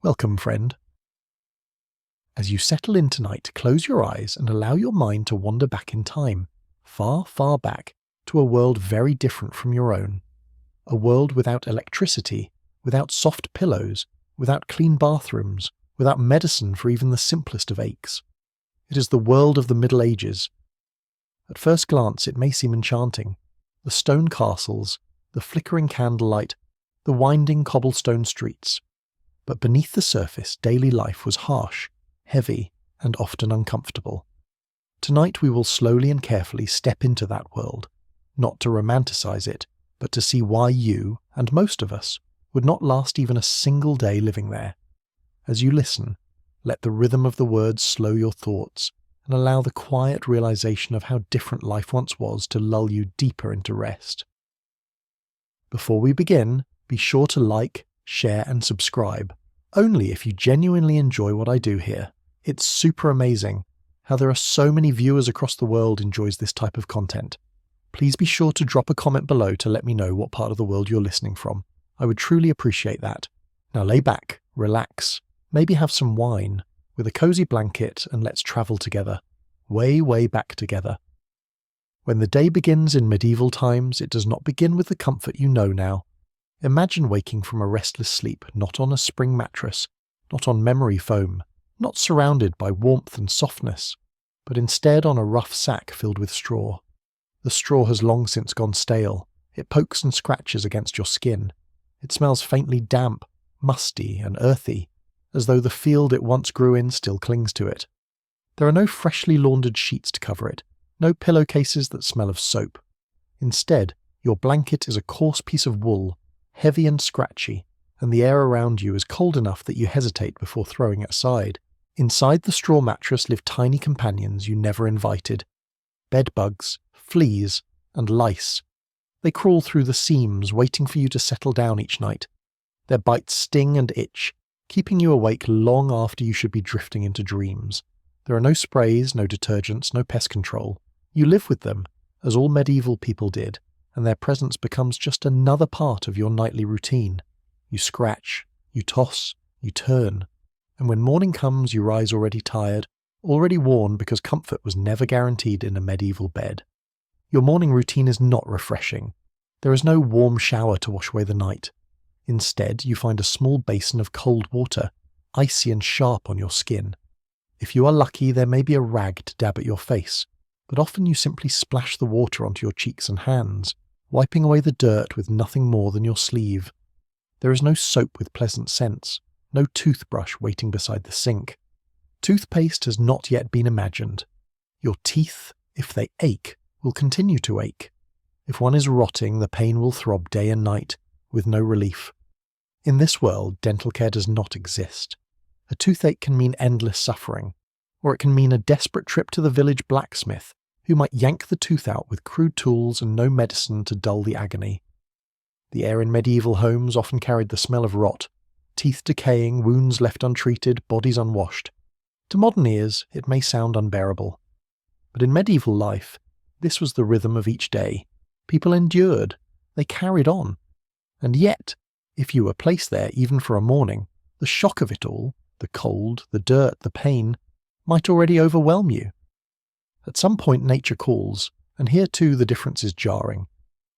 Welcome, friend. As you settle in tonight, close your eyes and allow your mind to wander back in time, far, far back, to a world very different from your own. A world without electricity, without soft pillows, without clean bathrooms, without medicine for even the simplest of aches. It is the world of the Middle Ages. At first glance it may seem enchanting. The stone castles, the flickering candlelight, the winding cobblestone streets. But beneath the surface, daily life was harsh, heavy, and often uncomfortable. Tonight we will slowly and carefully step into that world, not to romanticize it, but to see why you, and most of us, would not last even a single day living there. As you listen, let the rhythm of the words slow your thoughts, and allow the quiet realization of how different life once was to lull you deeper into rest. Before we begin, be sure to like, share, and subscribe, only if you genuinely enjoy what I do here. It's super amazing how there are so many viewers across the world enjoys this type of content. Please be sure to drop a comment below to let me know what part of the world you're listening from. I would truly appreciate that. Now lay back, relax, maybe have some wine, with a cozy blanket, and let's travel together. Way, way back together. When the day begins in medieval times, it does not begin with the comfort you know now. Imagine waking from a restless sleep, not on a spring mattress, not on memory foam, not surrounded by warmth and softness, but instead on a rough sack filled with straw. The straw has long since gone stale. It pokes and scratches against your skin. It smells faintly damp, musty, and earthy, as though the field it once grew in still clings to it. There are no freshly laundered sheets to cover it, no pillowcases that smell of soap. Instead, your blanket is a coarse piece of wool, heavy and scratchy, and the air around you is cold enough that you hesitate before throwing it aside. Inside the straw mattress live tiny companions you never invited. Bedbugs, fleas, and lice. They crawl through the seams, waiting for you to settle down each night. Their bites sting and itch, keeping you awake long after you should be drifting into dreams. There are no sprays, no detergents, no pest control. You live with them, as all medieval people did, and their presence becomes just another part of your nightly routine. You scratch, you toss, you turn, and when morning comes you rise already tired, already worn because comfort was never guaranteed in a medieval bed. Your morning routine is not refreshing. There is no warm shower to wash away the night. Instead, you find a small basin of cold water, icy and sharp on your skin. If you are lucky, there may be a rag to dab at your face, but often you simply splash the water onto your cheeks and hands, wiping away the dirt with nothing more than your sleeve. There is no soap with pleasant scents, no toothbrush waiting beside the sink. Toothpaste has not yet been imagined. Your teeth, if they ache, will continue to ache. If one is rotting, the pain will throb day and night, with no relief. In this world, dental care does not exist. A toothache can mean endless suffering, or it can mean a desperate trip to the village blacksmith, who might yank the tooth out with crude tools and no medicine to dull the agony. The air in medieval homes often carried the smell of rot, teeth decaying, wounds left untreated, bodies unwashed. To modern ears, it may sound unbearable. But in medieval life, this was the rhythm of each day. People endured. They carried on. And yet, if you were placed there even for a morning, the shock of it all, the cold, the dirt, the pain, might already overwhelm you. At some point nature calls, and here too the difference is jarring.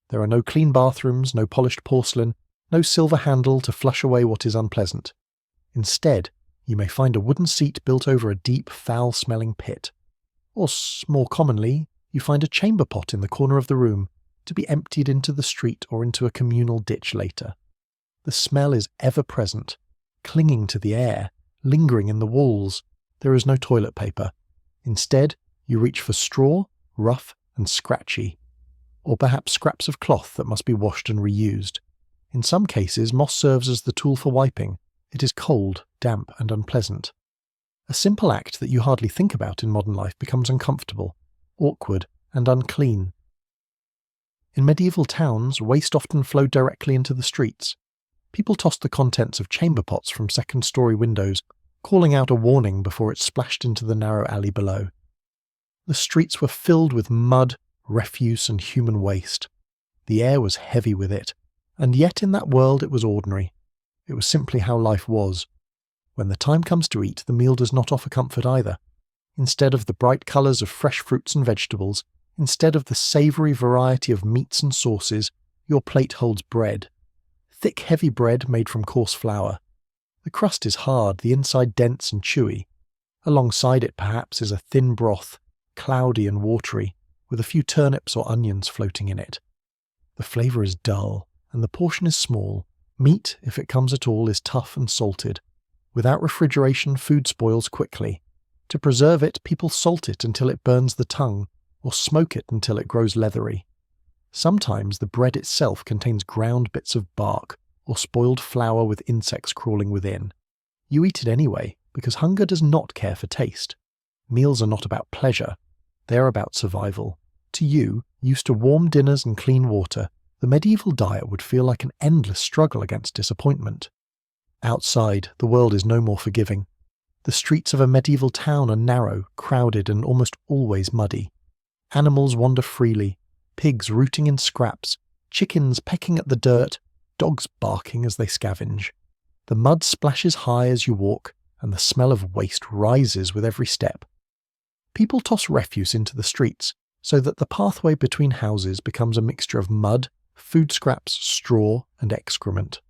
There are no clean bathrooms, no polished porcelain, no silver handle to flush away what is unpleasant. Instead, you may find a wooden seat built over a deep, foul-smelling pit. Or, more commonly, you find a chamber pot in the corner of the room, to be emptied into the street or into a communal ditch later. The smell is ever present, clinging to the air, lingering in the walls. There is no toilet paper. Instead, you reach for straw, rough and scratchy, or perhaps scraps of cloth that must be washed and reused. In some cases, moss serves as the tool for wiping. It is cold, damp and unpleasant. A simple act that you hardly think about in modern life becomes uncomfortable, awkward and unclean. In medieval towns, waste often flowed directly into the streets. People tossed the contents of chamber pots from second-story windows, calling out a warning before it splashed into the narrow alley below. The streets were filled with mud, refuse and human waste. The air was heavy with it, and yet in that world it was ordinary. It was simply how life was. When the time comes to eat, the meal does not offer comfort either. Instead of the bright colours of fresh fruits and vegetables, instead of the savoury variety of meats and sauces, your plate holds bread. Thick, heavy bread made from coarse flour. The crust is hard, the inside dense and chewy. Alongside it, perhaps, is a thin broth, cloudy and watery, with a few turnips or onions floating in it. The flavour is dull, and the portion is small. Meat, if it comes at all, is tough and salted. Without refrigeration, food spoils quickly. To preserve it, people salt it until it burns the tongue, or smoke it until it grows leathery. Sometimes the bread itself contains ground bits of bark, or spoiled flour with insects crawling within. You eat it anyway, because hunger does not care for taste. Meals are not about pleasure, they are about survival. To you, used to warm dinners and clean water, the medieval diet would feel like an endless struggle against disappointment. Outside, the world is no more forgiving. The streets of a medieval town are narrow, crowded, and almost always muddy. Animals wander freely, pigs rooting in scraps, chickens pecking at the dirt, dogs barking as they scavenge. The mud splashes high as you walk, and the smell of waste rises with every step. People toss refuse into the streets, so that the pathway between houses becomes a mixture of mud, food scraps, straw, and excrement.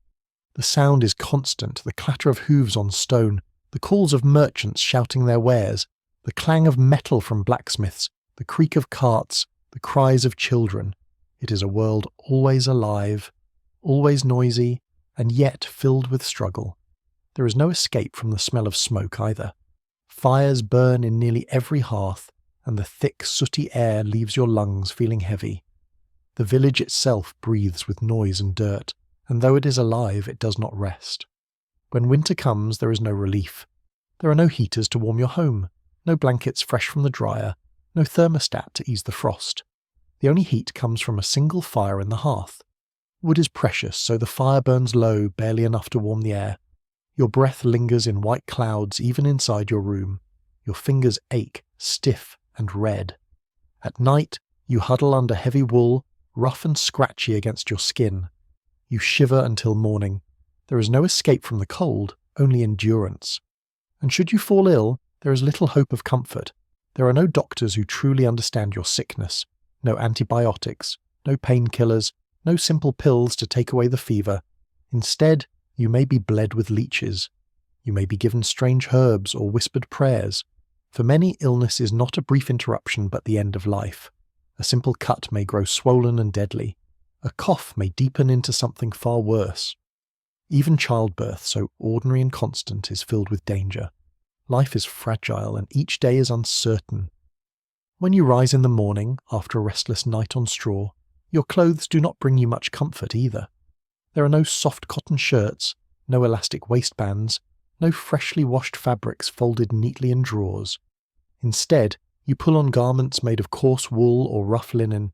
The sound is constant, the clatter of hooves on stone, the calls of merchants shouting their wares, the clang of metal from blacksmiths, the creak of carts, the cries of children. It is a world always alive, always noisy, and yet filled with struggle. There is no escape from the smell of smoke either. Fires burn in nearly every hearth, and the thick, sooty air leaves your lungs feeling heavy. The village itself breathes with noise and dirt, and though it is alive, it does not rest. When winter comes, there is no relief. There are no heaters to warm your home, no blankets fresh from the dryer, no thermostat to ease the frost. The only heat comes from a single fire in the hearth. Wood is precious, so the fire burns low, barely enough to warm the air. Your breath lingers in white clouds even inside your room. Your fingers ache, stiff and red. At night, you huddle under heavy wool, rough and scratchy against your skin. You shiver until morning. There is no escape from the cold, only endurance. And should you fall ill, there is little hope of comfort. There are no doctors who truly understand your sickness, no antibiotics, no painkillers, no simple pills to take away the fever. Instead, you may be bled with leeches. You may be given strange herbs or whispered prayers. For many, illness is not a brief interruption but the end of life. A simple cut may grow swollen and deadly. A cough may deepen into something far worse. Even childbirth, so ordinary and constant, is filled with danger. Life is fragile and each day is uncertain. When you rise in the morning, after a restless night on straw, your clothes do not bring you much comfort either. There are no soft cotton shirts, no elastic waistbands, no freshly washed fabrics folded neatly in drawers. Instead, you pull on garments made of coarse wool or rough linen.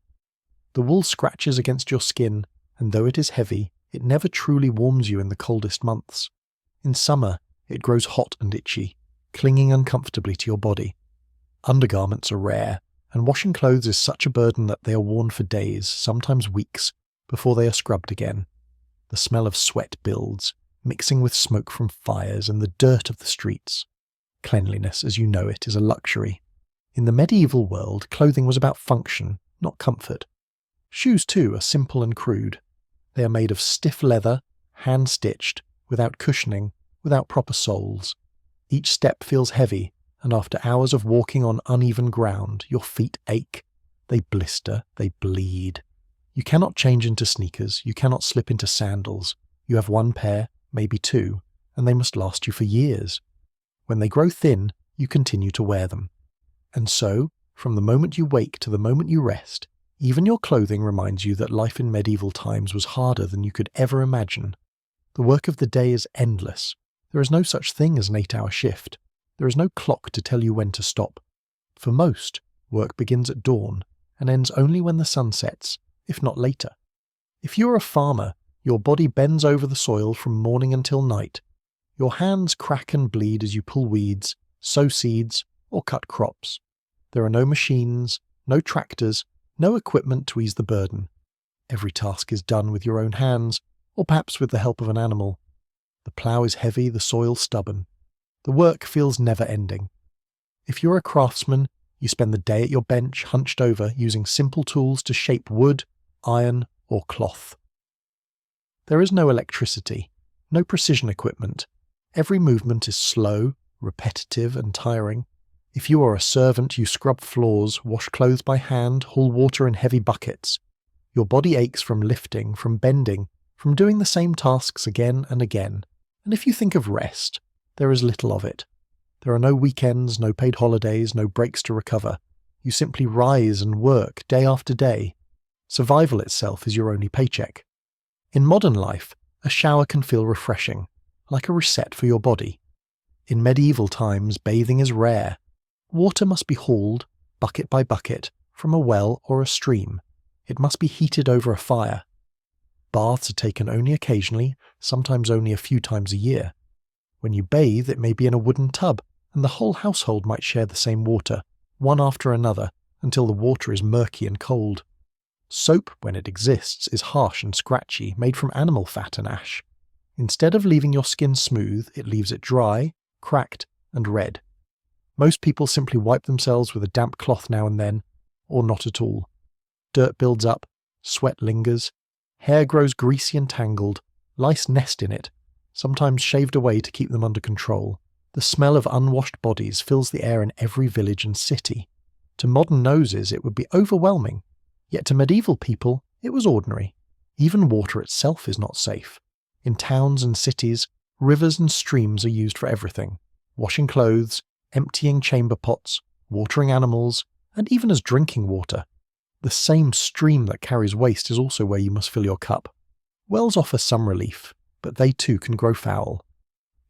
The wool scratches against your skin, and though it is heavy, it never truly warms you in the coldest months. In summer, it grows hot and itchy, clinging uncomfortably to your body. Undergarments are rare, and washing clothes is such a burden that they are worn for days, sometimes weeks, before they are scrubbed again. The smell of sweat builds, mixing with smoke from fires and the dirt of the streets. Cleanliness, as you know it, is a luxury. In the medieval world, clothing was about function, not comfort. Shoes, too, are simple and crude. They are made of stiff leather, hand-stitched, without cushioning, without proper soles. Each step feels heavy, and after hours of walking on uneven ground, your feet ache. They blister, they bleed. You cannot change into sneakers, you cannot slip into sandals. You have one pair, maybe two, and they must last you for years. When they grow thin, you continue to wear them. And so, from the moment you wake to the moment you rest, even your clothing reminds you that life in medieval times was harder than you could ever imagine. The work of the day is endless. There is no such thing as an 8-hour shift. There is no clock to tell you when to stop. For most, work begins at dawn and ends only when the sun sets, if not later. If you are a farmer, your body bends over the soil from morning until night. Your hands crack and bleed as you pull weeds, sow seeds, or cut crops. There are no machines, no tractors, no equipment to ease the burden. Every task is done with your own hands, or perhaps with the help of an animal. The plough is heavy, the soil stubborn. The work feels never-ending. If you're a craftsman, you spend the day at your bench hunched over using simple tools to shape wood, iron, or cloth. There is no electricity, no precision equipment. Every movement is slow, repetitive, and tiring. If you are a servant, you scrub floors, wash clothes by hand, haul water in heavy buckets. Your body aches from lifting, from bending, from doing the same tasks again and again. And if you think of rest, there is little of it. There are no weekends, no paid holidays, no breaks to recover. You simply rise and work day after day. Survival itself is your only paycheck. In modern life, a shower can feel refreshing, like a reset for your body. In medieval times, bathing is rare. Water must be hauled, bucket by bucket, from a well or a stream. It must be heated over a fire. Baths are taken only occasionally, sometimes only a few times a year. When you bathe, it may be in a wooden tub, and the whole household might share the same water, one after another, until the water is murky and cold. Soap, when it exists, is harsh and scratchy, made from animal fat and ash. Instead of leaving your skin smooth, it leaves it dry, cracked, and red. Most people simply wipe themselves with a damp cloth now and then, or not at all. Dirt builds up, sweat lingers, hair grows greasy and tangled, lice nest in it, sometimes shaved away to keep them under control. The smell of unwashed bodies fills the air in every village and city. To modern noses it would be overwhelming, yet to medieval people it was ordinary. Even water itself is not safe. In towns and cities, rivers and streams are used for everything: washing clothes, emptying chamber pots, watering animals, and even as drinking water. The same stream that carries waste is also where you must fill your cup. Wells offer some relief, but they too can grow foul.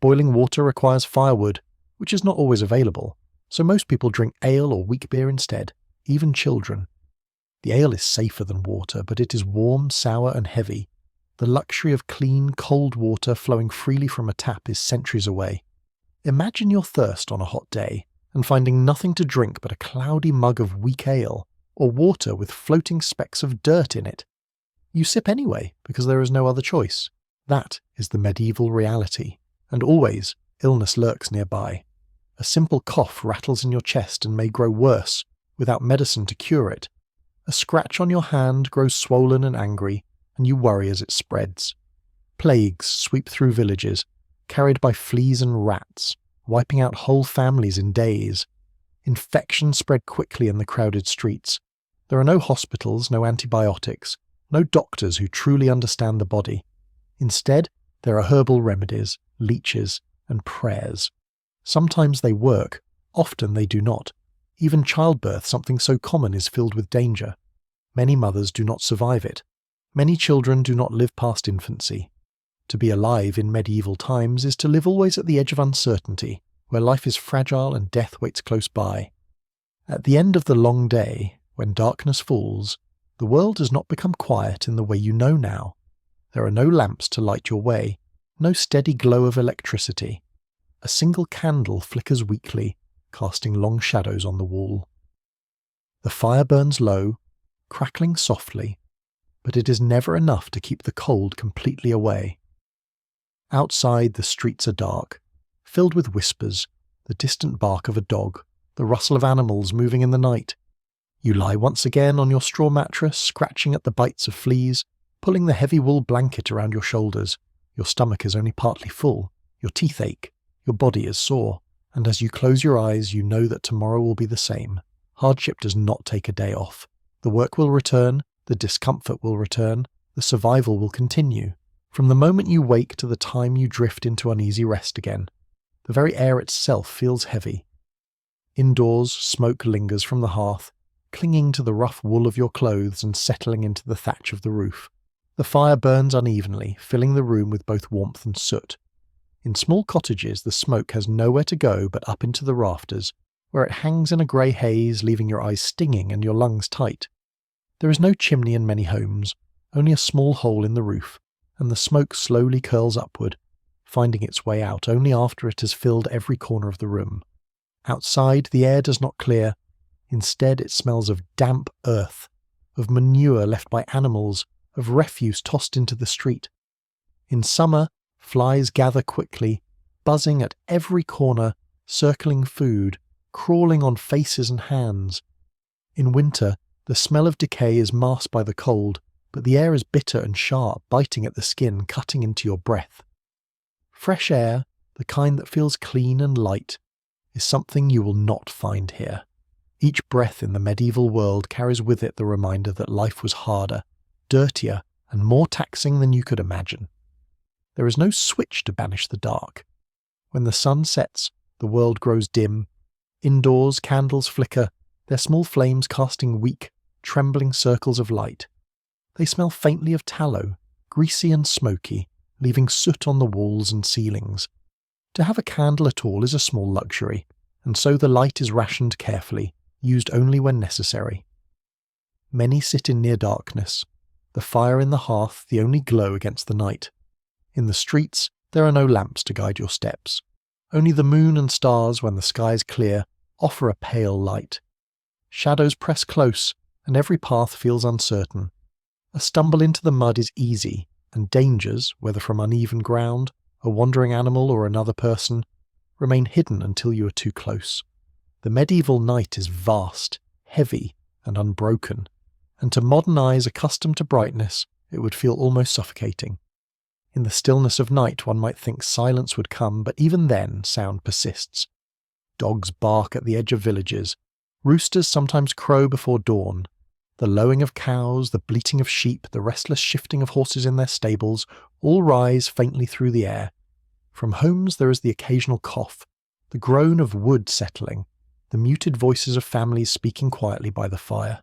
Boiling water requires firewood, which is not always available, so most people drink ale or weak beer instead, even children. The ale is safer than water, but it is warm, sour, and heavy. The luxury of clean, cold water flowing freely from a tap is centuries away. Imagine your thirst on a hot day, and finding nothing to drink but a cloudy mug of weak ale, or water with floating specks of dirt in it. You sip anyway, because there is no other choice. That is the medieval reality, and always illness lurks nearby. A simple cough rattles in your chest and may grow worse, without medicine to cure it. A scratch on your hand grows swollen and angry, and you worry as it spreads. Plagues sweep through villages, carried by fleas and rats, wiping out whole families in days. Infections spread quickly in the crowded streets. There are no hospitals, no antibiotics, no doctors who truly understand the body. Instead, there are herbal remedies, leeches, and prayers. Sometimes they work, often they do not. Even childbirth, something so common, is filled with danger. Many mothers do not survive it. Many children do not live past infancy. To be alive in medieval times is to live always at the edge of uncertainty, where life is fragile and death waits close by. At the end of the long day, when darkness falls, the world does not become quiet in the way you know now. There are no lamps to light your way, no steady glow of electricity. A single candle flickers weakly, casting long shadows on the wall. The fire burns low, crackling softly, but it is never enough to keep the cold completely away. Outside, the streets are dark, filled with whispers, the distant bark of a dog, the rustle of animals moving in the night. You lie once again on your straw mattress, scratching at the bites of fleas, pulling the heavy wool blanket around your shoulders. Your stomach is only partly full, your teeth ache, your body is sore, and as you close your eyes you know that tomorrow will be the same. Hardship does not take a day off. The work will return, the discomfort will return, the survival will continue. From the moment you wake to the time you drift into uneasy rest again, the very air itself feels heavy. Indoors, smoke lingers from the hearth, clinging to the rough wool of your clothes and settling into the thatch of the roof. The fire burns unevenly, filling the room with both warmth and soot. In small cottages, the smoke has nowhere to go but up into the rafters, where it hangs in a grey haze, leaving your eyes stinging and your lungs tight. There is no chimney in many homes, only a small hole in the roof, and the smoke slowly curls upward, finding its way out only after it has filled every corner of the room. Outside, the air does not clear. Instead, it smells of damp earth, of manure left by animals, of refuse tossed into the street. In summer, flies gather quickly, buzzing at every corner, circling food, crawling on faces and hands. In winter, the smell of decay is masked by the cold, but the air is bitter and sharp, biting at the skin, cutting into your breath. Fresh air, the kind that feels clean and light, is something you will not find here. Each breath in the medieval world carries with it the reminder that life was harder, dirtier, and more taxing than you could imagine. There is no switch to banish the dark. When the sun sets, the world grows dim. Indoors, candles flicker, their small flames casting weak, trembling circles of light. They smell faintly of tallow, greasy and smoky, leaving soot on the walls and ceilings. To have a candle at all is a small luxury, and so the light is rationed carefully, used only when necessary. Many sit in near darkness, the fire in the hearth the only glow against the night. In the streets, there are no lamps to guide your steps. Only the moon and stars, when the sky is clear, offer a pale light. Shadows press close, and every path feels uncertain. A stumble into the mud is easy, and dangers, whether from uneven ground, a wandering animal or another person, remain hidden until you are too close. The medieval night is vast, heavy, and unbroken, and to modern eyes accustomed to brightness, it would feel almost suffocating. In the stillness of night one might think silence would come, but even then sound persists. Dogs bark at the edge of villages. Roosters sometimes crow before dawn. The lowing of cows, the bleating of sheep, the restless shifting of horses in their stables, all rise faintly through the air. From homes there is the occasional cough, the groan of wood settling, the muted voices of families speaking quietly by the fire.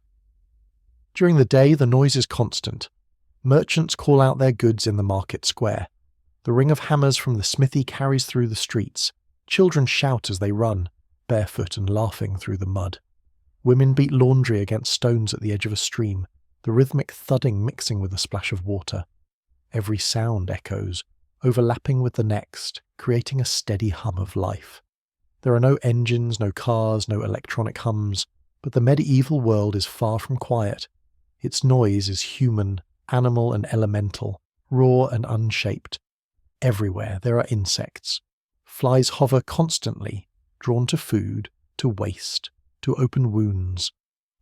During the day the noise is constant. Merchants call out their goods in the market square. The ring of hammers from the smithy carries through the streets. Children shout as they run, barefoot and laughing through the mud. Women beat laundry against stones at the edge of a stream, the rhythmic thudding mixing with a splash of water. Every sound echoes, overlapping with the next, creating a steady hum of life. There are no engines, no cars, no electronic hums, but the medieval world is far from quiet. Its noise is human, animal and elemental, raw and unshaped. Everywhere there are insects. Flies hover constantly, drawn to food, to waste, to open wounds.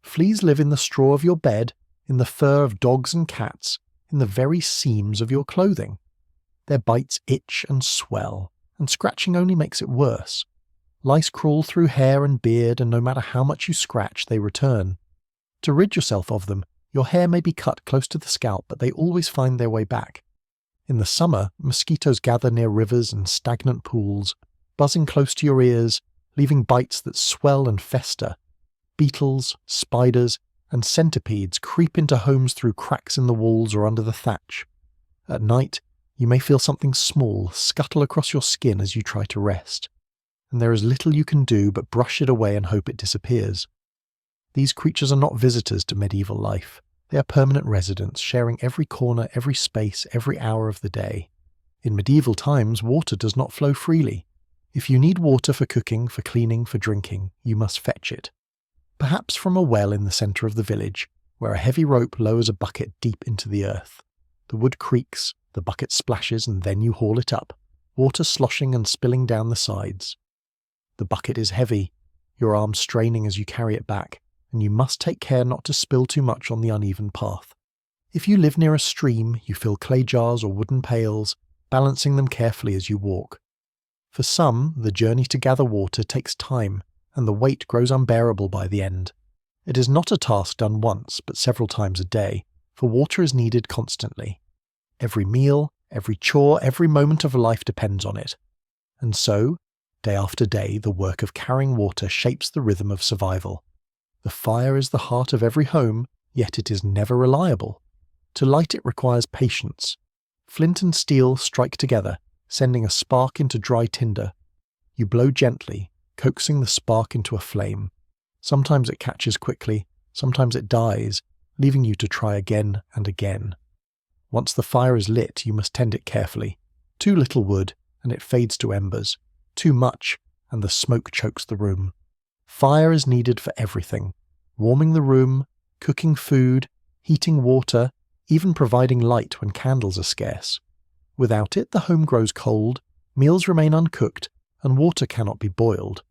Fleas live in the straw of your bed, in the fur of dogs and cats, in the very seams of your clothing. Their bites itch and swell, and scratching only makes it worse. Lice crawl through hair and beard, and no matter how much you scratch, they return. To rid yourself of them, your hair may be cut close to the scalp, but they always find their way back. In the summer, mosquitoes gather near rivers and stagnant pools, buzzing close to your ears, leaving bites that swell and fester. Beetles, spiders, and centipedes creep into homes through cracks in the walls or under the thatch. At night, you may feel something small scuttle across your skin as you try to rest, and there is little you can do but brush it away and hope it disappears. These creatures are not visitors to medieval life. They are permanent residents, sharing every corner, every space, every hour of the day. In medieval times, water does not flow freely. If you need water for cooking, for cleaning, for drinking, you must fetch it. Perhaps from a well in the centre of the village, where a heavy rope lowers a bucket deep into the earth. The wood creaks, the bucket splashes, and then you haul it up, water sloshing and spilling down the sides. The bucket is heavy, your arms straining as you carry it back, and you must take care not to spill too much on the uneven path. If you live near a stream, you fill clay jars or wooden pails, balancing them carefully as you walk. For some, the journey to gather water takes time, and the weight grows unbearable by the end. It is not a task done once, but several times a day, for water is needed constantly. Every meal, every chore, every moment of life depends on it. And so, day after day, the work of carrying water shapes the rhythm of survival. The fire is the heart of every home, yet it is never reliable. To light it requires patience. Flint and steel strike together, sending a spark into dry tinder. You blow gently, coaxing the spark into a flame. Sometimes it catches quickly, sometimes it dies, leaving you to try again and again. Once the fire is lit, you must tend it carefully. Too little wood, and it fades to embers. Too much, and the smoke chokes the room. Fire is needed for everything. Warming the room, cooking food, heating water, even providing light when candles are scarce. Without it, the home grows cold, Meals remain uncooked, and water cannot be boiled.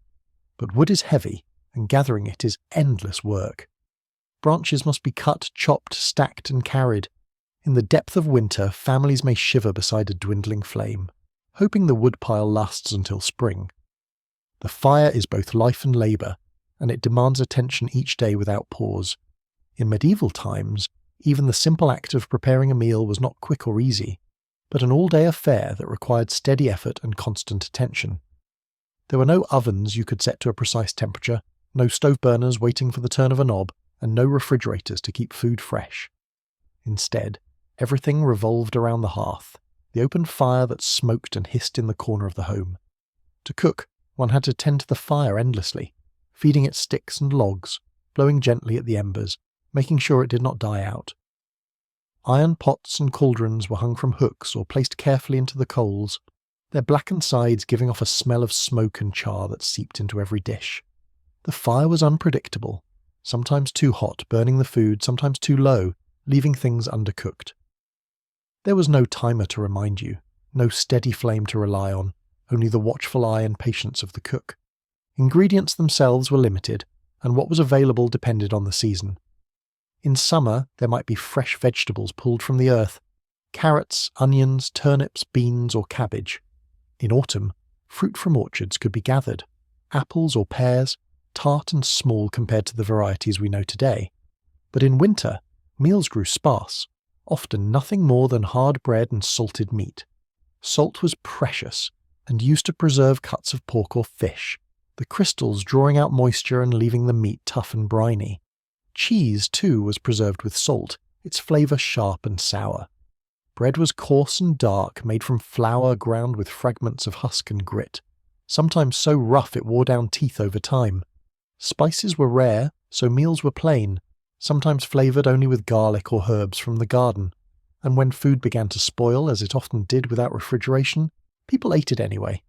But wood is heavy, and gathering it is endless work. Branches must be cut, chopped, stacked, and carried. In the depth of winter, families may shiver beside a dwindling flame, hoping the woodpile lasts until spring. The fire is both life and labour, and it demands attention each day without pause. In medieval times, even the simple act of preparing a meal was not quick or easy, but an all-day affair that required steady effort and constant attention. There were no ovens you could set to a precise temperature, no stove burners waiting for the turn of a knob, and no refrigerators to keep food fresh. Instead, everything revolved around the hearth, the open fire that smoked and hissed in the corner of the home. To cook, one had to tend to the fire endlessly, feeding it sticks and logs, blowing gently at the embers, making sure it did not die out. Iron pots and cauldrons were hung from hooks or placed carefully into the coals, their blackened sides giving off a smell of smoke and char that seeped into every dish. The fire was unpredictable, sometimes too hot, burning the food, sometimes too low, leaving things undercooked. There was no timer to remind you, no steady flame to rely on, only the watchful eye and patience of the cook. Ingredients themselves were limited, and what was available depended on the season. In summer, there might be fresh vegetables pulled from the earth, carrots, onions, turnips, beans, or cabbage. In autumn, fruit from orchards could be gathered, apples or pears, tart and small compared to the varieties we know today. But in winter, meals grew sparse, often nothing more than hard bread and salted meat. Salt was precious, and used to preserve cuts of pork or fish, the crystals drawing out moisture and leaving the meat tough and briny. Cheese, too, was preserved with salt, its flavour sharp and sour. Bread was coarse and dark, made from flour ground with fragments of husk and grit, sometimes so rough it wore down teeth over time. Spices were rare, so meals were plain, sometimes flavoured only with garlic or herbs from the garden, and when food began to spoil, as it often did without refrigeration, people ate it anyway.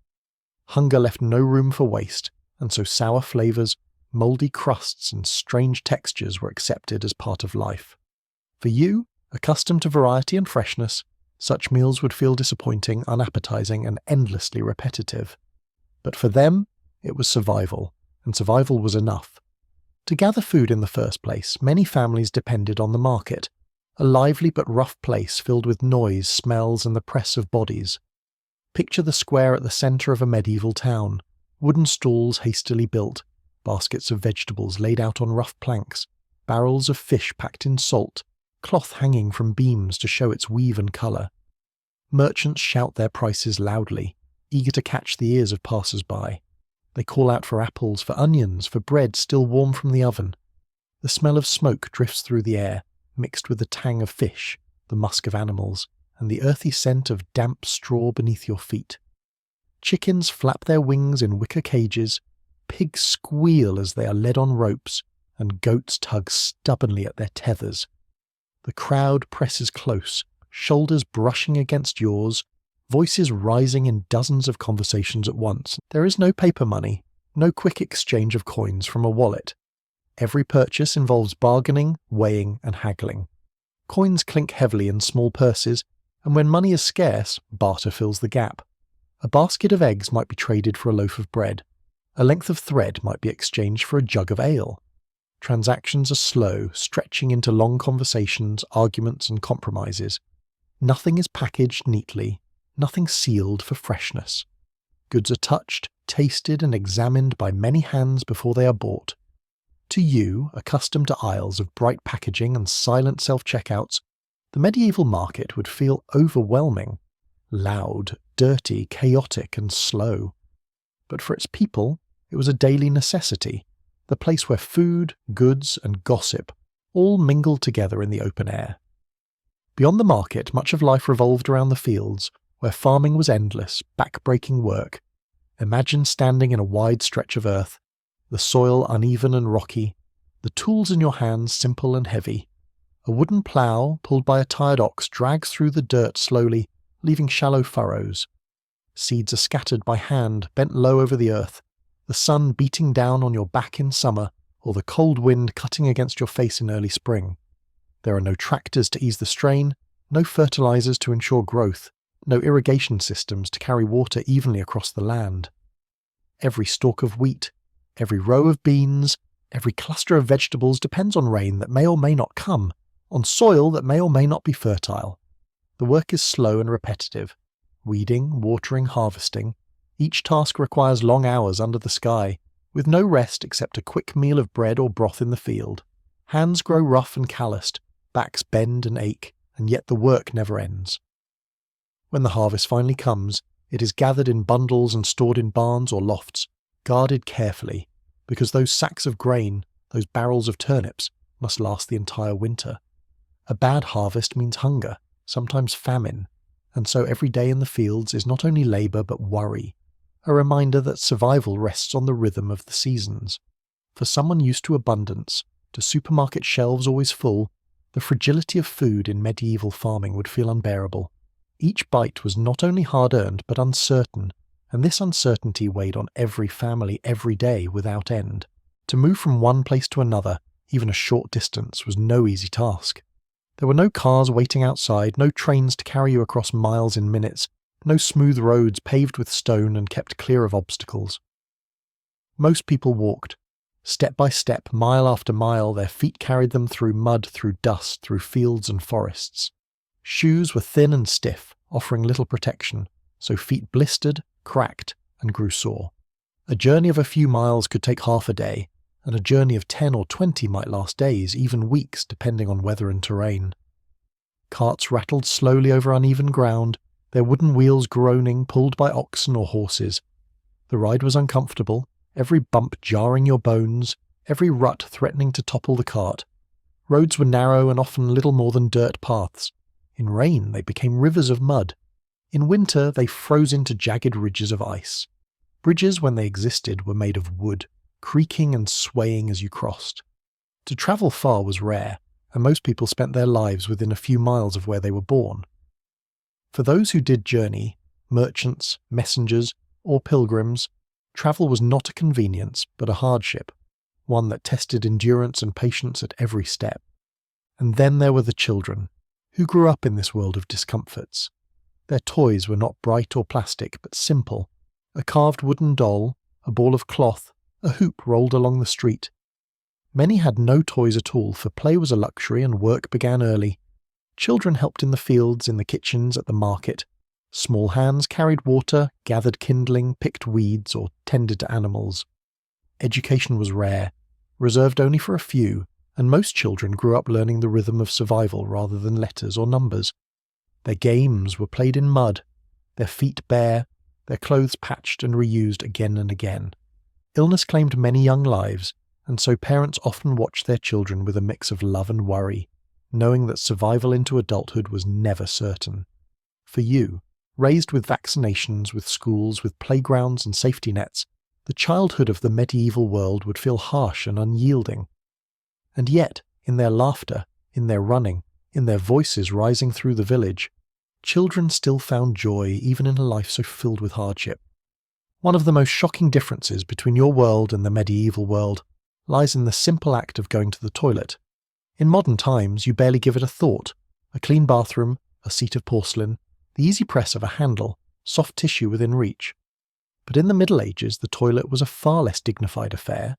Hunger left no room for waste, and so sour flavours, mouldy crusts and strange textures were accepted as part of life. For you, accustomed to variety and freshness, such meals would feel disappointing, unappetizing, and endlessly repetitive. But for them, it was survival, and survival was enough. To gather food in the first place, many families depended on the market, a lively but rough place filled with noise, smells, and the press of bodies. Picture the square at the centre of a medieval town, wooden stalls hastily built, baskets of vegetables laid out on rough planks, barrels of fish packed in salt, cloth hanging from beams to show its weave and colour. Merchants shout their prices loudly, eager to catch the ears of passers-by. They call out for apples, for onions, for bread still warm from the oven. The smell of smoke drifts through the air, mixed with the tang of fish, the musk of animals, and the earthy scent of damp straw beneath your feet. Chickens flap their wings in wicker cages, pigs squeal as they are led on ropes, and goats tug stubbornly at their tethers. The crowd presses close, shoulders brushing against yours, voices rising in dozens of conversations at once. There is no paper money, no quick exchange of coins from a wallet. Every purchase involves bargaining, weighing, and haggling. Coins clink heavily in small purses, and when money is scarce, barter fills the gap. A basket of eggs might be traded for a loaf of bread. A length of thread might be exchanged for a jug of ale. Transactions are slow, stretching into long conversations, arguments, and compromises. Nothing is packaged neatly, nothing sealed for freshness. Goods are touched, tasted, and examined by many hands before they are bought. To you, accustomed to aisles of bright packaging and silent self-checkouts, the medieval market would feel overwhelming, loud, dirty, chaotic, and slow. But for its people, it was a daily necessity, the place where food, goods, and gossip all mingled together in the open air. Beyond the market, much of life revolved around the fields, where farming was endless, back-breaking work. Imagine standing in a wide stretch of earth, the soil uneven and rocky, the tools in your hands simple and heavy. A wooden plough, pulled by a tired ox, drags through the dirt slowly, leaving shallow furrows. Seeds are scattered by hand, bent low over the earth, the sun beating down on your back in summer, or the cold wind cutting against your face in early spring. There are no tractors to ease the strain, no fertilizers to ensure growth, no irrigation systems to carry water evenly across the land. Every stalk of wheat, every row of beans, every cluster of vegetables depends on rain that may or may not come, on soil that may or may not be fertile. The work is slow and repetitive. Weeding, watering, harvesting. Each task requires long hours under the sky, with no rest except a quick meal of bread or broth in the field. Hands grow rough and calloused, backs bend and ache, and yet the work never ends. When the harvest finally comes, it is gathered in bundles and stored in barns or lofts, guarded carefully, because those sacks of grain, those barrels of turnips, must last the entire winter. A bad harvest means hunger, sometimes famine, and so every day in the fields is not only labour but worry, a reminder that survival rests on the rhythm of the seasons. For someone used to abundance, to supermarket shelves always full, the fragility of food in medieval farming would feel unbearable. Each bite was not only hard-earned but uncertain, and this uncertainty weighed on every family every day without end. To move from one place to another, even a short distance, was no easy task. There were no cars waiting outside, no trains to carry you across miles in minutes, no smooth roads paved with stone and kept clear of obstacles. Most people walked. Step by step, mile after mile, their feet carried them through mud, through dust, through fields and forests. Shoes were thin and stiff, offering little protection, so feet blistered, cracked, and grew sore. A journey of a few miles could take half a day, and a journey of 10 or 20 might last days, even weeks, depending on weather and terrain. Carts rattled slowly over uneven ground, their wooden wheels groaning, pulled by oxen or horses. The ride was uncomfortable, every bump jarring your bones, every rut threatening to topple the cart. Roads were narrow and often little more than dirt paths. In rain they became rivers of mud. In winter they froze into jagged ridges of ice. Bridges, when they existed, were made of wood, creaking and swaying as you crossed. To travel far was rare, and most people spent their lives within a few miles of where they were born. For those who did journey, merchants, messengers, or pilgrims, travel was not a convenience but a hardship, one that tested endurance and patience at every step. And then there were the children, who grew up in this world of discomforts. Their toys were not bright or plastic, but simple. A carved wooden doll, a ball of cloth, a hoop rolled along the street. Many had no toys at all, for play was a luxury and work began early. Children helped in the fields, in the kitchens, at the market. Small hands carried water, gathered kindling, picked weeds, or tended to animals. Education was rare, reserved only for a few, and most children grew up learning the rhythm of survival rather than letters or numbers. Their games were played in mud, their feet bare, their clothes patched and reused again and again. Illness claimed many young lives, and so parents often watched their children with a mix of love and worry, knowing that survival into adulthood was never certain. For you, raised with vaccinations, with schools, with playgrounds and safety nets, the childhood of the medieval world would feel harsh and unyielding. And yet, in their laughter, in their running, in their voices rising through the village, children still found joy even in a life so filled with hardship. One of the most shocking differences between your world and the medieval world lies in the simple act of going to the toilet. In modern times, you barely give it a thought. A clean bathroom, a seat of porcelain, the easy press of a handle, soft tissue within reach. But in the Middle Ages, the toilet was a far less dignified affair.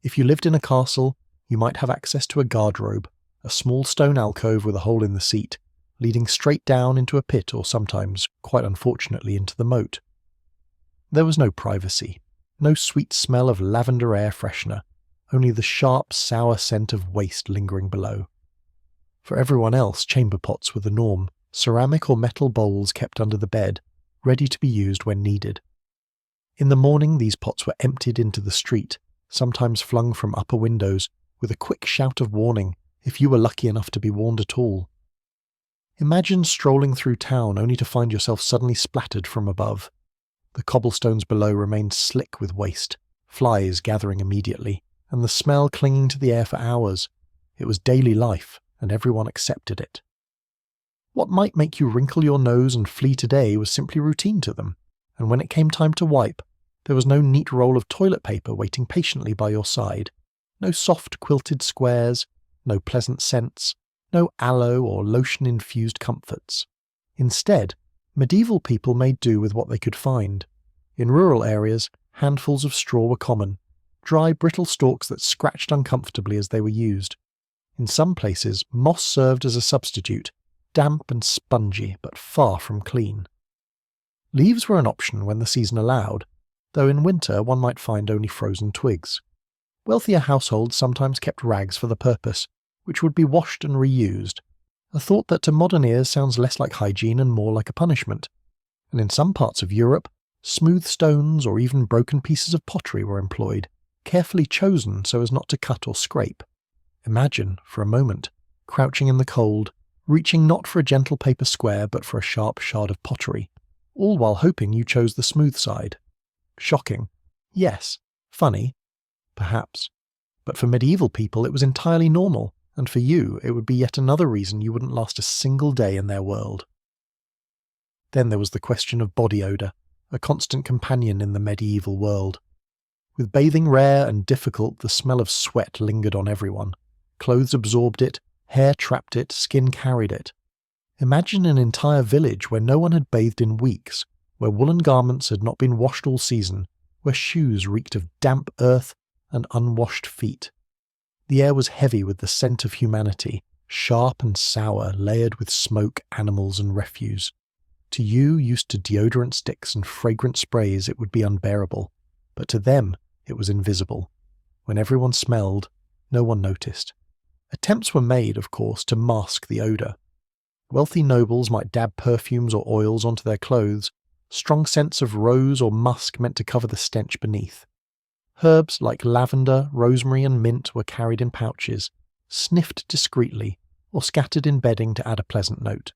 If you lived in a castle, you might have access to a guardrobe, a small stone alcove with a hole in the seat, leading straight down into a pit or sometimes, quite unfortunately, into the moat. There was no privacy, no sweet smell of lavender air freshener, only the sharp, sour scent of waste lingering below. For everyone else, chamber pots were the norm, ceramic or metal bowls kept under the bed, ready to be used when needed. In the morning, these pots were emptied into the street, sometimes flung from upper windows, with a quick shout of warning, if you were lucky enough to be warned at all. Imagine strolling through town only to find yourself suddenly splattered from above. The cobblestones below remained slick with waste, flies gathering immediately, and the smell clinging to the air for hours. It was daily life, and everyone accepted it. What might make you wrinkle your nose and flee today was simply routine to them, and when it came time to wipe, there was no neat roll of toilet paper waiting patiently by your side, no soft quilted squares, no pleasant scents, no aloe or lotion-infused comforts. Instead, Medieval people made do with what they could find. In rural areas, handfuls of straw were common, dry, brittle stalks that scratched uncomfortably as they were used. In some places, moss served as a substitute, damp and spongy, but far from clean. Leaves were an option when the season allowed, though in winter one might find only frozen twigs. Wealthier households sometimes kept rags for the purpose, which would be washed and reused, a thought that to modern ears sounds less like hygiene and more like a punishment. And in some parts of Europe, smooth stones or even broken pieces of pottery were employed, carefully chosen so as not to cut or scrape. Imagine, for a moment, crouching in the cold, reaching not for a gentle paper square but for a sharp shard of pottery, all while hoping you chose the smooth side. Shocking. Yes. Funny. Perhaps. But for medieval people it was entirely normal, and for you it would be yet another reason you wouldn't last a single day in their world. Then there was the question of body odour, a constant companion in the medieval world. With bathing rare and difficult, the smell of sweat lingered on everyone. Clothes absorbed it, hair trapped it, skin carried it. Imagine an entire village where no one had bathed in weeks, where woolen garments had not been washed all season, where shoes reeked of damp earth and unwashed feet. The air was heavy with the scent of humanity, sharp and sour, layered with smoke, animals and refuse. To you, used to deodorant sticks and fragrant sprays, it would be unbearable, but to them it was invisible. When everyone smelled, no one noticed. Attempts were made, of course, to mask the odour. Wealthy nobles might dab perfumes or oils onto their clothes, strong scents of rose or musk meant to cover the stench beneath. Herbs like lavender, rosemary and mint were carried in pouches, sniffed discreetly, or scattered in bedding to add a pleasant note.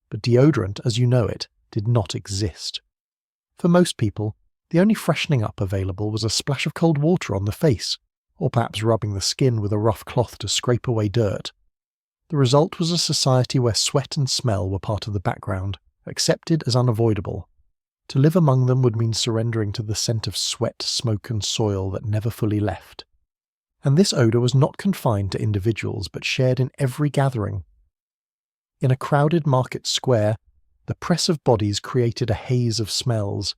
But deodorant, as you know it, did not exist. For most people, the only freshening up available was a splash of cold water on the face, or perhaps rubbing the skin with a rough cloth to scrape away dirt. The result was a society where sweat and smell were part of the background, accepted as unavoidable. To live among them would mean surrendering to the scent of sweat, smoke and soil that never fully left. And this odour was not confined to individuals, but shared in every gathering. In a crowded market square, the press of bodies created a haze of smells.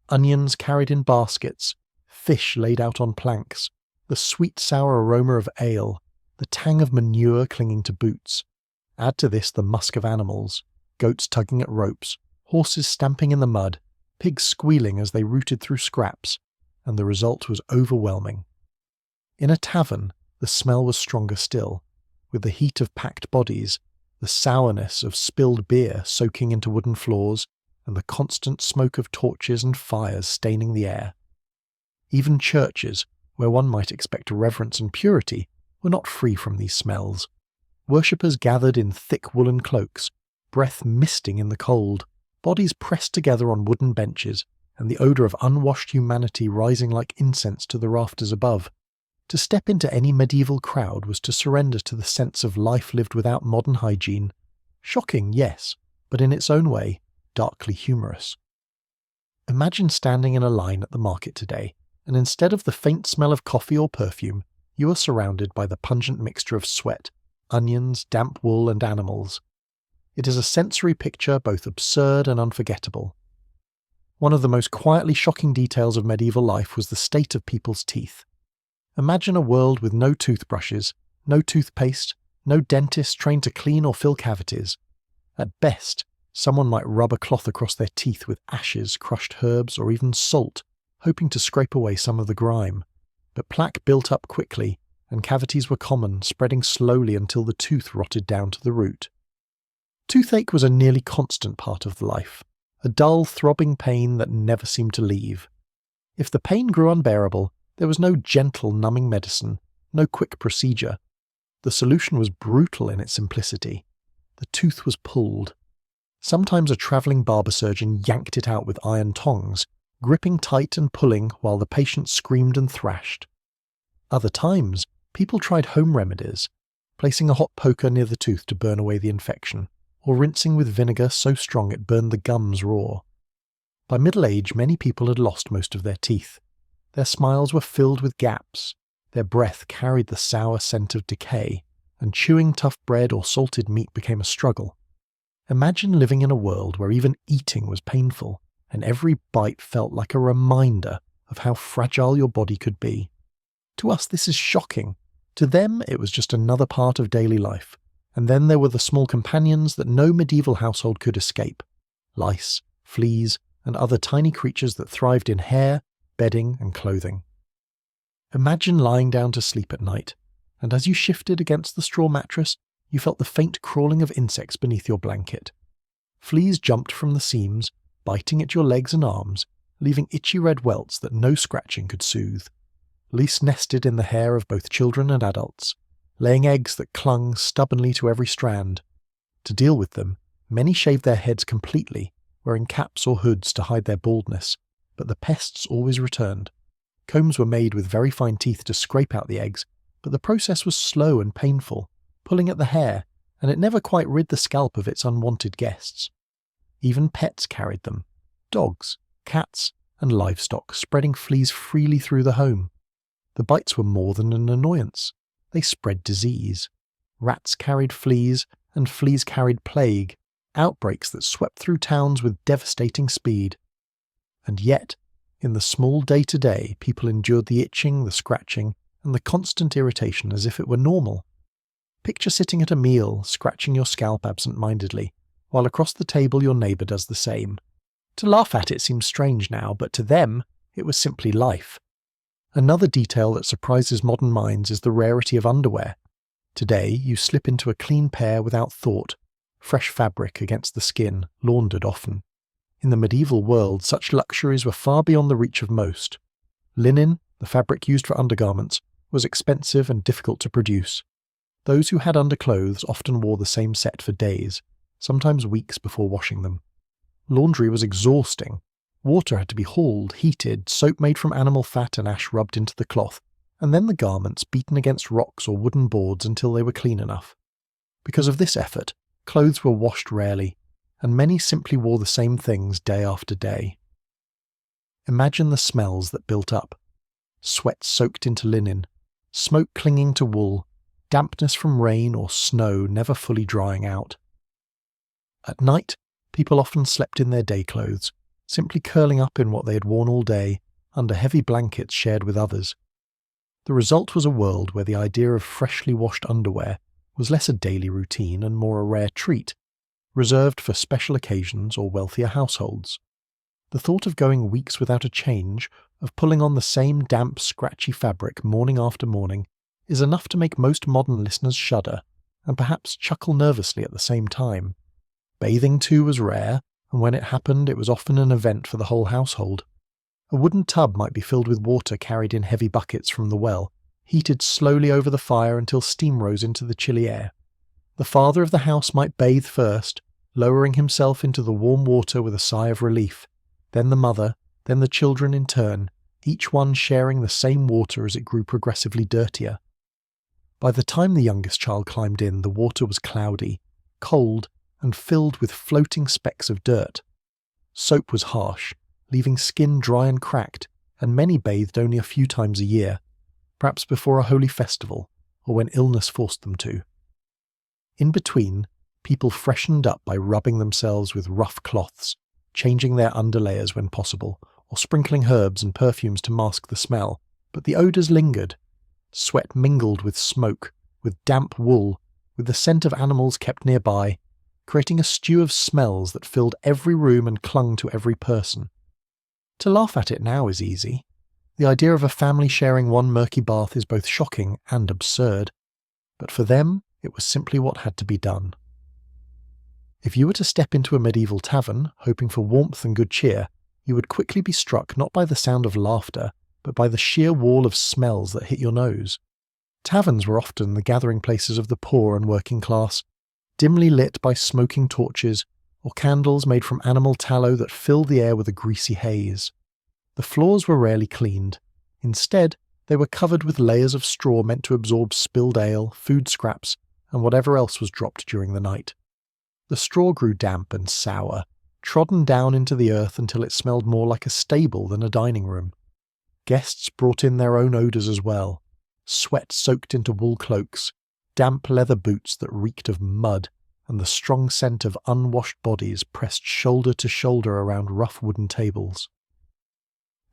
Onions carried in baskets, fish laid out on planks, the sweet sour aroma of ale, the tang of manure clinging to boots. Add to this the musk of animals, goats tugging at ropes, horses stamping in the mud, pigs squealing as they rooted through scraps, and the result was overwhelming. In a tavern, the smell was stronger still, with the heat of packed bodies, the sourness of spilled beer soaking into wooden floors, and the constant smoke of torches and fires staining the air. Even churches, where one might expect reverence and purity, were not free from these smells. Worshippers gathered in thick woolen cloaks, breath misting in the cold, bodies pressed together on wooden benches, and the odour of unwashed humanity rising like incense to the rafters above. To step into any medieval crowd was to surrender to the sense of life lived without modern hygiene. Shocking, yes, but in its own way, darkly humorous. Imagine standing in a line at the market today, and instead of the faint smell of coffee or perfume, you are surrounded by the pungent mixture of sweat, onions, damp wool and animals. It is a sensory picture both absurd and unforgettable. One of the most quietly shocking details of medieval life was the state of people's teeth. Imagine a world with no toothbrushes, no toothpaste, no dentist trained to clean or fill cavities. At best, someone might rub a cloth across their teeth with ashes, crushed herbs, or even salt, hoping to scrape away some of the grime. But plaque built up quickly, and cavities were common, spreading slowly until the tooth rotted down to the root. Toothache was a nearly constant part of the life, a dull, throbbing pain that never seemed to leave. If the pain grew unbearable, there was no gentle, numbing medicine, no quick procedure. The solution was brutal in its simplicity. The tooth was pulled. Sometimes a travelling barber surgeon yanked it out with iron tongs, gripping tight and pulling while the patient screamed and thrashed. Other times, people tried home remedies, placing a hot poker near the tooth to burn away the infection, or rinsing with vinegar so strong it burned the gums raw. By middle age, many people had lost most of their teeth. Their smiles were filled with gaps, their breath carried the sour scent of decay, and chewing tough bread or salted meat became a struggle. Imagine living in a world where even eating was painful, and every bite felt like a reminder of how fragile your body could be. To us, this is shocking. To them, it was just another part of daily life. And then there were the small companions that no medieval household could escape: lice, fleas, and other tiny creatures that thrived in hair, bedding, and clothing. Imagine lying down to sleep at night, and as you shifted against the straw mattress, you felt the faint crawling of insects beneath your blanket. Fleas jumped from the seams, biting at your legs and arms, leaving itchy red welts that no scratching could soothe. Lice nested in the hair of both children and adults, laying eggs that clung stubbornly to every strand. To deal with them, many shaved their heads completely, wearing caps or hoods to hide their baldness, but the pests always returned. Combs were made with very fine teeth to scrape out the eggs, but the process was slow and painful, pulling at the hair, and it never quite rid the scalp of its unwanted guests. Even pets carried them: dogs, cats, and livestock, spreading fleas freely through the home. The bites were more than an annoyance. They spread disease. Rats carried fleas, and fleas carried plague, outbreaks that swept through towns with devastating speed. And yet, in the small day-to-day, people endured the itching, the scratching, and the constant irritation as if it were normal. Picture sitting at a meal, scratching your scalp absent-mindedly, while across the table your neighbour does the same. To laugh at it seems strange now, but to them, it was simply life. Another detail that surprises modern minds is the rarity of underwear. Today, you slip into a clean pair without thought, fresh fabric against the skin, laundered often. In the medieval world, such luxuries were far beyond the reach of most. Linen, the fabric used for undergarments, was expensive and difficult to produce. Those who had underclothes often wore the same set for days, sometimes weeks before washing them. Laundry was exhausting. Water had to be hauled, heated, soap made from animal fat and ash rubbed into the cloth, and then the garments beaten against rocks or wooden boards until they were clean enough. Because of this effort, clothes were washed rarely, and many simply wore the same things day after day. Imagine the smells that built up: sweat soaked into linen, smoke clinging to wool, dampness from rain or snow never fully drying out. At night, people often slept in their day clothes, simply curling up in what they had worn all day, under heavy blankets shared with others. The result was a world where the idea of freshly washed underwear was less a daily routine and more a rare treat, reserved for special occasions or wealthier households. The thought of going weeks without a change, of pulling on the same damp, scratchy fabric morning after morning, is enough to make most modern listeners shudder, and perhaps chuckle nervously at the same time. Bathing too was rare, and when it happened it was often an event for the whole household. A wooden tub might be filled with water carried in heavy buckets from the well, heated slowly over the fire until steam rose into the chilly air. The father of the house might bathe first, lowering himself into the warm water with a sigh of relief, then the mother, then the children in turn, each one sharing the same water as it grew progressively dirtier. By the time the youngest child climbed in, the water was cloudy, cold, and filled with floating specks of dirt. Soap was harsh, leaving skin dry and cracked, and many bathed only a few times a year, perhaps before a holy festival, or when illness forced them to. In between, people freshened up by rubbing themselves with rough cloths, changing their underlayers when possible, or sprinkling herbs and perfumes to mask the smell, but the odours lingered. Sweat mingled with smoke, with damp wool, with the scent of animals kept nearby, creating a stew of smells that filled every room and clung to every person. To laugh at it now is easy. The idea of a family sharing one murky bath is both shocking and absurd, but for them it was simply what had to be done. If you were to step into a medieval tavern, hoping for warmth and good cheer, you would quickly be struck not by the sound of laughter, but by the sheer wall of smells that hit your nose. Taverns were often the gathering places of the poor and working class, dimly lit by smoking torches or candles made from animal tallow that filled the air with a greasy haze. The floors were rarely cleaned. Instead, they were covered with layers of straw meant to absorb spilled ale, food scraps, and whatever else was dropped during the night. The straw grew damp and sour, trodden down into the earth until it smelled more like a stable than a dining room. Guests brought in their own odours as well: sweat soaked into wool cloaks, damp leather boots that reeked of mud, and the strong scent of unwashed bodies pressed shoulder to shoulder around rough wooden tables.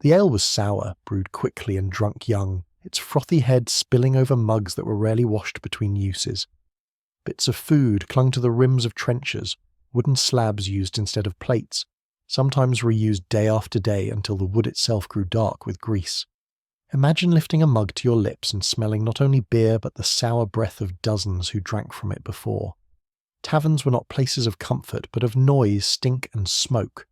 The ale was sour, brewed quickly and drunk young, its frothy head spilling over mugs that were rarely washed between uses. Bits of food clung to the rims of trenchers, wooden slabs used instead of plates, sometimes reused day after day until the wood itself grew dark with grease. Imagine lifting a mug to your lips and smelling not only beer but the sour breath of dozens who drank from it before. Taverns were not places of comfort but of noise, stink and smoke.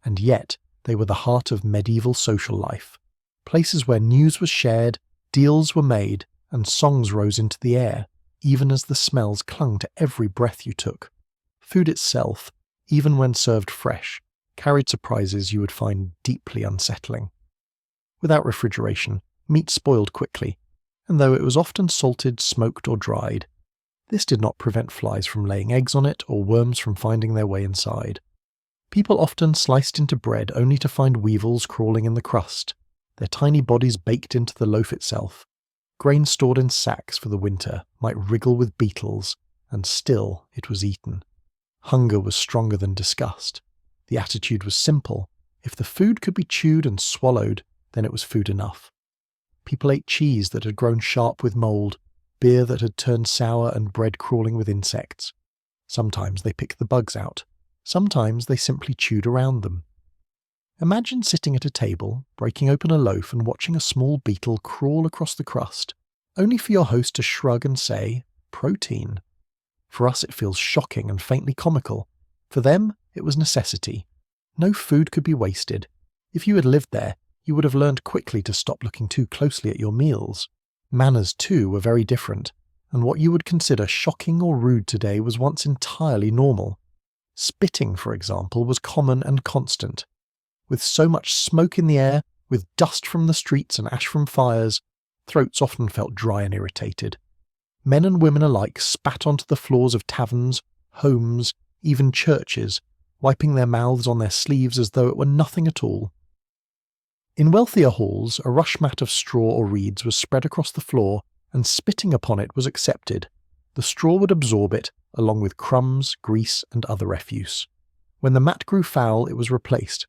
And yet they were the heart of medieval social life, places where news was shared, deals were made, and songs rose into the air, even as the smells clung to every breath you took. Food itself, even when served fresh, carried surprises you would find deeply unsettling. Without refrigeration, meat spoiled quickly, and though it was often salted, smoked or dried, this did not prevent flies from laying eggs on it or worms from finding their way inside. People often sliced into bread only to find weevils crawling in the crust, their tiny bodies baked into the loaf itself. Grain stored in sacks for the winter might wriggle with beetles, and still it was eaten. Hunger was stronger than disgust. The attitude was simple. If the food could be chewed and swallowed, then it was food enough. People ate cheese that had grown sharp with mould, beer that had turned sour and bread crawling with insects. Sometimes they picked the bugs out. Sometimes they simply chewed around them. Imagine sitting at a table, breaking open a loaf and watching a small beetle crawl across the crust, only for your host to shrug and say, "Protein." For us it feels shocking and faintly comical. For them, it was necessity. No food could be wasted. If you had lived there, you would have learned quickly to stop looking too closely at your meals. Manners, too, were very different, and what you would consider shocking or rude today was once entirely normal. Spitting, for example, was common and constant. With so much smoke in the air, with dust from the streets and ash from fires, throats often felt dry and irritated. Men and women alike spat onto the floors of taverns, homes, even churches, wiping their mouths on their sleeves as though it were nothing at all. In wealthier halls, a rush mat of straw or reeds was spread across the floor, and spitting upon it was accepted. The straw would absorb it, along with crumbs, grease, and other refuse. When the mat grew foul, it was replaced.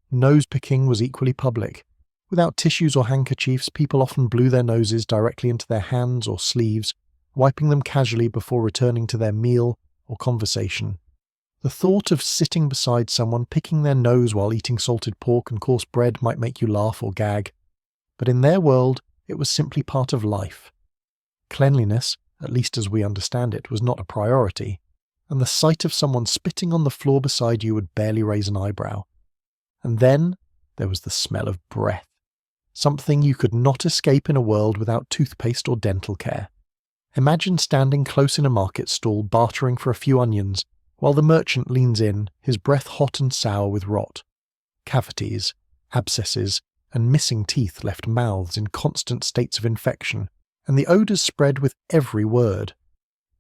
Nose-picking was equally public. Without tissues or handkerchiefs, people often blew their noses directly into their hands or sleeves, wiping them casually before returning to their meal or conversation. The thought of sitting beside someone picking their nose while eating salted pork and coarse bread might make you laugh or gag, but in their world it was simply part of life. Cleanliness, at least as we understand it, was not a priority, and the sight of someone spitting on the floor beside you would barely raise an eyebrow. And then there was the smell of breath, something you could not escape in a world without toothpaste or dental care. Imagine standing close in a market stall bartering for a few onions, while the merchant leans in, his breath hot and sour with rot. Cavities, abscesses, and missing teeth left mouths in constant states of infection, and the odours spread with every word.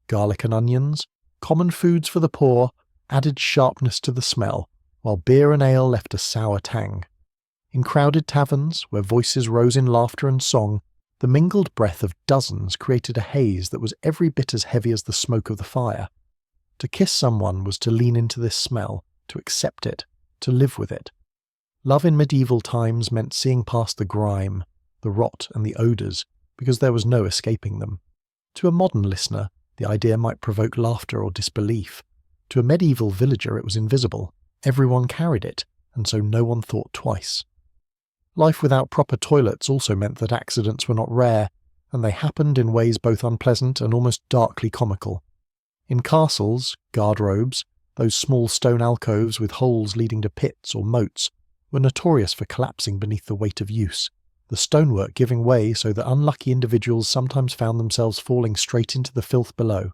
Garlic and onions, common foods for the poor, added sharpness to the smell, while beer and ale left a sour tang. In crowded taverns, where voices rose in laughter and song, the mingled breath of dozens created a haze that was every bit as heavy as the smoke of the fire. To kiss someone was to lean into this smell, to accept it, to live with it. Love in medieval times meant seeing past the grime, the rot and the odours, because there was no escaping them. To a modern listener, the idea might provoke laughter or disbelief. To a medieval villager it was invisible. Everyone carried it, and so no one thought twice. Life without proper toilets also meant that accidents were not rare, and they happened in ways both unpleasant and almost darkly comical. In castles, guard-robes, those small stone alcoves with holes leading to pits or moats, were notorious for collapsing beneath the weight of use, the stonework giving way so that unlucky individuals sometimes found themselves falling straight into the filth below.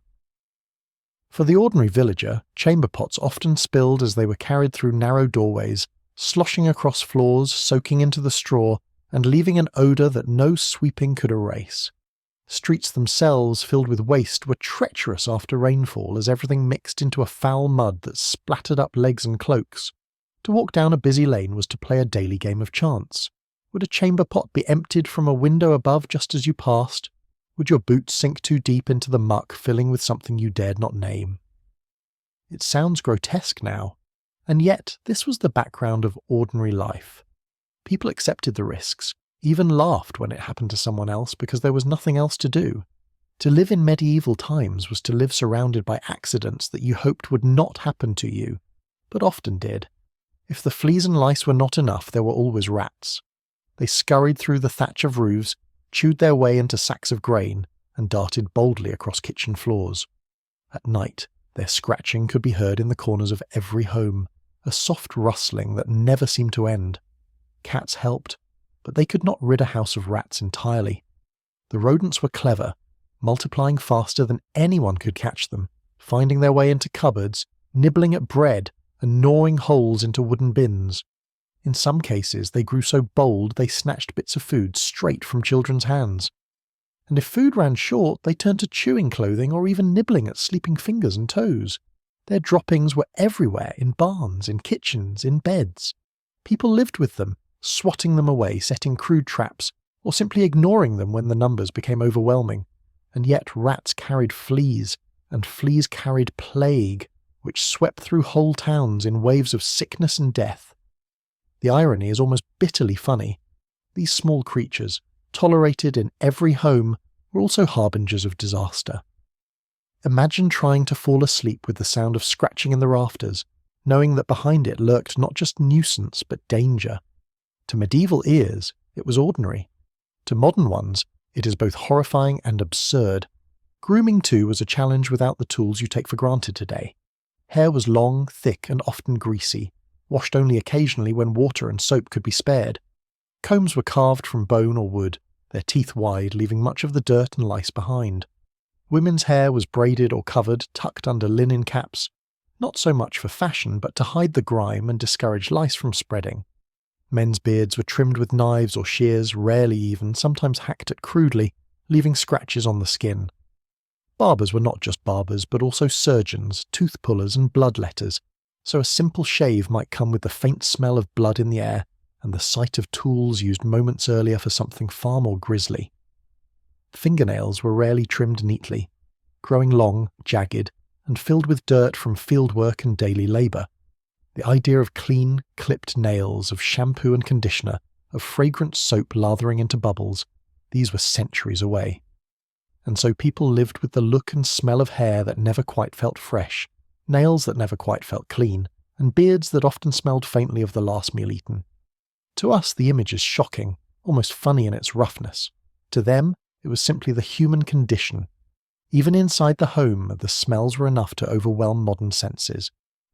For the ordinary villager, chamber pots often spilled as they were carried through narrow doorways, sloshing across floors, soaking into the straw, and leaving an odour that no sweeping could erase. Streets themselves, filled with waste, were treacherous after rainfall as everything mixed into a foul mud that splattered up legs and cloaks. To walk down a busy lane was to play a daily game of chance. Would a chamber pot be emptied from a window above just as you passed? Would your boots sink too deep into the muck, filling with something you dared not name? It sounds grotesque now, and yet this was the background of ordinary life. People accepted the risks, even laughed when it happened to someone else because there was nothing else to do. To live in medieval times was to live surrounded by accidents that you hoped would not happen to you, but often did. If the fleas and lice were not enough, there were always rats. They scurried through the thatch of roofs, chewed their way into sacks of grain, and darted boldly across kitchen floors. At night, their scratching could be heard in the corners of every home, a soft rustling that never seemed to end. Cats helped, but they could not rid a house of rats entirely. The rodents were clever, multiplying faster than anyone could catch them, finding their way into cupboards, nibbling at bread, and gnawing holes into wooden bins. In some cases, they grew so bold they snatched bits of food straight from children's hands. And if food ran short, they turned to chewing clothing or even nibbling at sleeping fingers and toes. Their droppings were everywhere, in barns, in kitchens, in beds. People lived with them, swatting them away, setting crude traps, or simply ignoring them when the numbers became overwhelming. And yet rats carried fleas, and fleas carried plague, which swept through whole towns in waves of sickness and death. The irony is almost bitterly funny. These small creatures, tolerated in every home, were also harbingers of disaster. Imagine trying to fall asleep with the sound of scratching in the rafters, knowing that behind it lurked not just nuisance but danger. To medieval ears, it was ordinary. To modern ones, it is both horrifying and absurd. Grooming, too, was a challenge without the tools you take for granted today. Hair was long, thick, and often greasy, washed only occasionally when water and soap could be spared. Combs were carved from bone or wood, their teeth wide, leaving much of the dirt and lice behind. Women's hair was braided or covered, tucked under linen caps, not so much for fashion, but to hide the grime and discourage lice from spreading. Men's beards were trimmed with knives or shears, rarely even, sometimes hacked at crudely, leaving scratches on the skin. Barbers were not just barbers, but also surgeons, tooth pullers, and bloodletters, so a simple shave might come with the faint smell of blood in the air and the sight of tools used moments earlier for something far more grisly. Fingernails were rarely trimmed neatly, growing long, jagged, and filled with dirt from fieldwork and daily labour. The idea of clean, clipped nails, of shampoo and conditioner, of fragrant soap lathering into bubbles, these were centuries away. And so people lived with the look and smell of hair that never quite felt fresh, nails that never quite felt clean, and beards that often smelled faintly of the last meal eaten. To us, the image is shocking, almost funny in its roughness. To them, it was simply the human condition. Even inside the home, the smells were enough to overwhelm modern senses.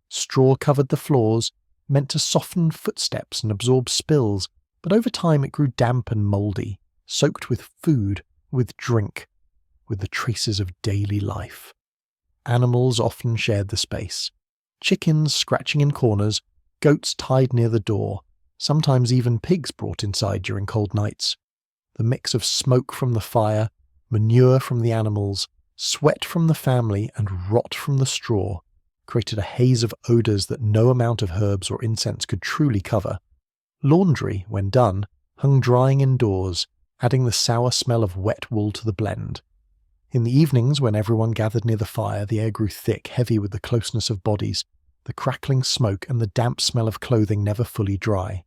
Straw covered the floors, meant to soften footsteps and absorb spills, but over time it grew damp and mouldy, soaked with food, with drink, with the traces of daily life. Animals often shared the space. Chickens scratching in corners, goats tied near the door, sometimes even pigs brought inside during cold nights. The mix of smoke from the fire, manure from the animals, sweat from the family, and rot from the straw created a haze of odours that no amount of herbs or incense could truly cover. Laundry, when done, hung drying indoors, adding the sour smell of wet wool to the blend. In the evenings, when everyone gathered near the fire, the air grew thick, heavy with the closeness of bodies, the crackling smoke and the damp smell of clothing never fully dry.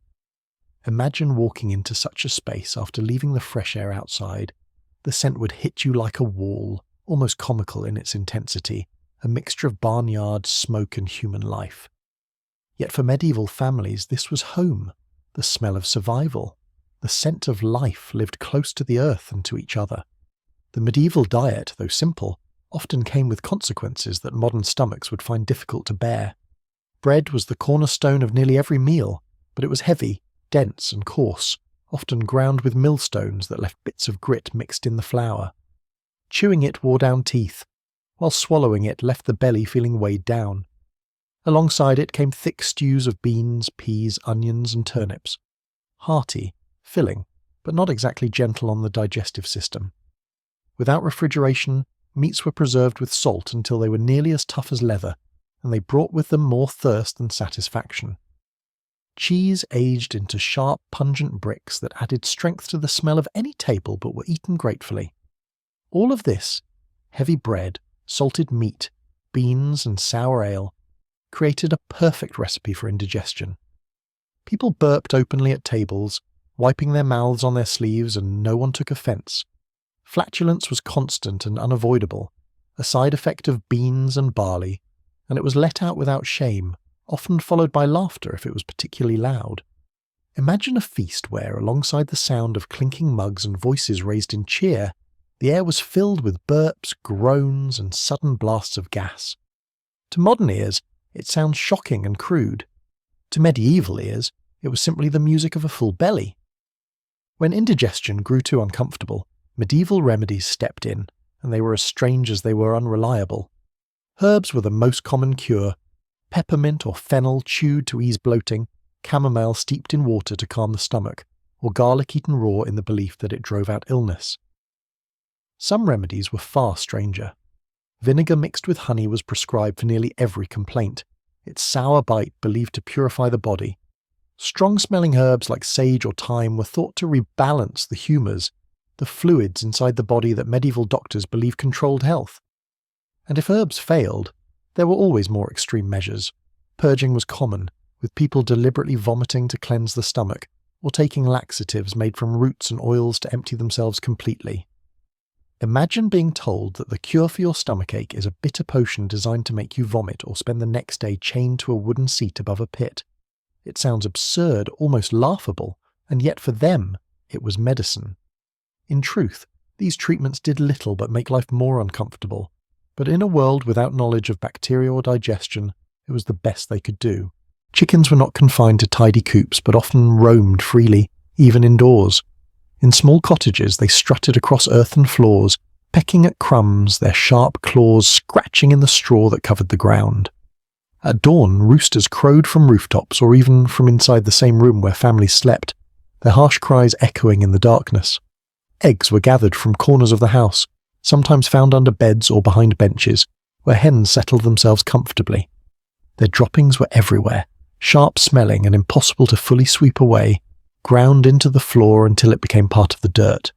Imagine walking into such a space after leaving the fresh air outside. The scent would hit you like a wall, almost comical in its intensity, a mixture of barnyard, smoke and human life. Yet for medieval families this was home, the smell of survival. The scent of life lived close to the earth and to each other. The medieval diet, though simple, often came with consequences that modern stomachs would find difficult to bear. Bread was the cornerstone of nearly every meal, but it was heavy, dense and coarse, often ground with millstones that left bits of grit mixed in the flour. Chewing it wore down teeth, while swallowing it left the belly feeling weighed down. Alongside it came thick stews of beans, peas, onions and turnips. Hearty, filling, but not exactly gentle on the digestive system. Without refrigeration, meats were preserved with salt until they were nearly as tough as leather, and they brought with them more thirst than satisfaction. Cheese aged into sharp, pungent bricks that added strength to the smell of any table but were eaten gratefully. All of this, heavy bread, salted meat, beans and sour ale, created a perfect recipe for indigestion. People burped openly at tables, wiping their mouths on their sleeves, and no one took offence. Flatulence was constant and unavoidable, a side effect of beans and barley, and it was let out without shame, often followed by laughter if it was particularly loud. Imagine a feast where, alongside the sound of clinking mugs and voices raised in cheer, the air was filled with burps, groans, and sudden blasts of gas. To modern ears, it sounds shocking and crude. To medieval ears, it was simply the music of a full belly. When indigestion grew too uncomfortable, medieval remedies stepped in, and they were as strange as they were unreliable. Herbs were the most common cure: peppermint or fennel chewed to ease bloating, chamomile steeped in water to calm the stomach, or garlic eaten raw in the belief that it drove out illness. Some remedies were far stranger. Vinegar mixed with honey was prescribed for nearly every complaint, its sour bite believed to purify the body. Strong-smelling herbs like sage or thyme were thought to rebalance the humours, the fluids inside the body that medieval doctors believed controlled health. And if herbs failed, there were always more extreme measures. Purging was common, with people deliberately vomiting to cleanse the stomach, or taking laxatives made from roots and oils to empty themselves completely. Imagine being told that the cure for your stomachache is a bitter potion designed to make you vomit or spend the next day chained to a wooden seat above a pit. It sounds absurd, almost laughable, and yet for them, it was medicine. In truth, these treatments did little but make life more uncomfortable, but in a world without knowledge of bacteria or digestion, it was the best they could do. Chickens were not confined to tidy coops, but often roamed freely, even indoors. In small cottages they strutted across earthen floors, pecking at crumbs, their sharp claws scratching in the straw that covered the ground. At dawn, roosters crowed from rooftops or even from inside the same room where families slept, their harsh cries echoing in the darkness. Eggs were gathered from corners of the house, sometimes found under beds or behind benches, where hens settled themselves comfortably. Their droppings were everywhere, sharp-smelling and impossible to fully sweep away, ground into the floor until it became part of the dirt.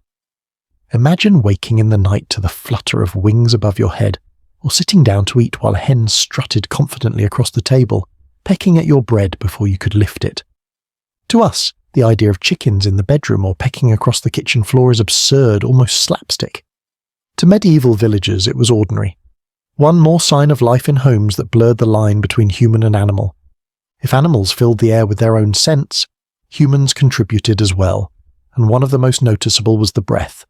Imagine waking in the night to the flutter of wings above your head, or sitting down to eat while hens strutted confidently across the table, pecking at your bread before you could lift it. To us, the idea of chickens in the bedroom or pecking across the kitchen floor is absurd, almost slapstick. To medieval villagers, it was ordinary. One more sign of life in homes that blurred the line between human and animal. If animals filled the air with their own scents, humans contributed as well, and one of the most noticeable was the breath.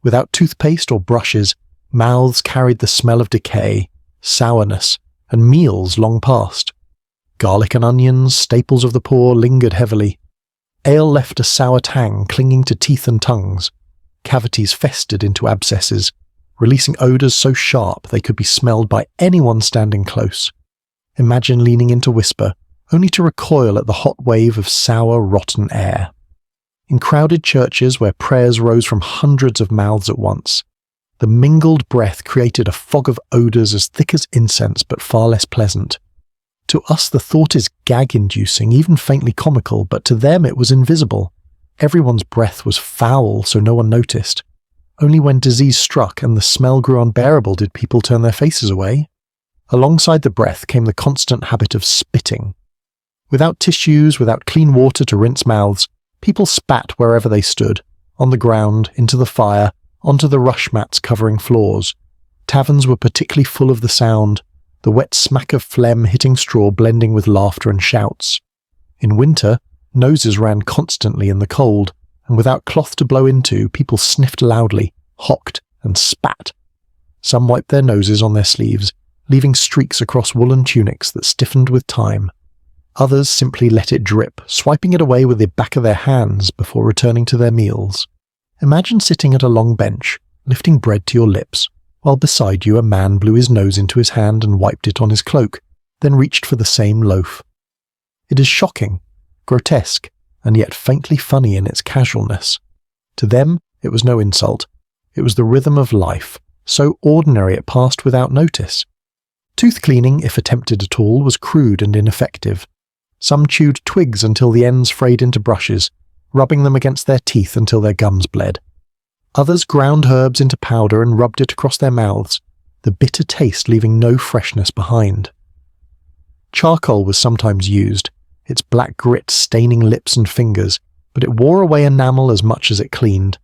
Without toothpaste or brushes, mouths carried the smell of decay, sourness, and meals long past. Garlic and onions, staples of the poor, lingered heavily. Ale left a sour tang clinging to teeth and tongues. Cavities festered into abscesses, releasing odours so sharp they could be smelled by anyone standing close. Imagine leaning in to whisper, only to recoil at the hot wave of sour, rotten air. In crowded churches where prayers rose from hundreds of mouths at once, the mingled breath created a fog of odours as thick as incense but far less pleasant. To us the thought is gag-inducing, even faintly comical, but to them it was invisible. Everyone's breath was foul, so no one noticed. Only when disease struck and the smell grew unbearable did people turn their faces away. Alongside the breath came the constant habit of spitting. Without tissues, without clean water to rinse mouths, people spat wherever they stood, on the ground, into the fire, onto the rush mats covering floors. Taverns were particularly full of the sound, the wet smack of phlegm hitting straw blending with laughter and shouts. In winter, noses ran constantly in the cold, and without cloth to blow into, people sniffed loudly, hocked, and spat. Some wiped their noses on their sleeves, leaving streaks across woolen tunics that stiffened with time. Others simply let it drip, swiping it away with the back of their hands before returning to their meals. Imagine sitting at a long bench, lifting bread to your lips, while beside you a man blew his nose into his hand and wiped it on his cloak, then reached for the same loaf. It is shocking, grotesque, and yet faintly funny in its casualness. To them, it was no insult. It was the rhythm of life, so ordinary it passed without notice. Tooth cleaning, if attempted at all, was crude and ineffective. Some chewed twigs until the ends frayed into brushes, rubbing them against their teeth until their gums bled. Others ground herbs into powder and rubbed it across their mouths, the bitter taste leaving no freshness behind. Charcoal was sometimes used, its black grit staining lips and fingers, but it wore away enamel as much as it cleaned.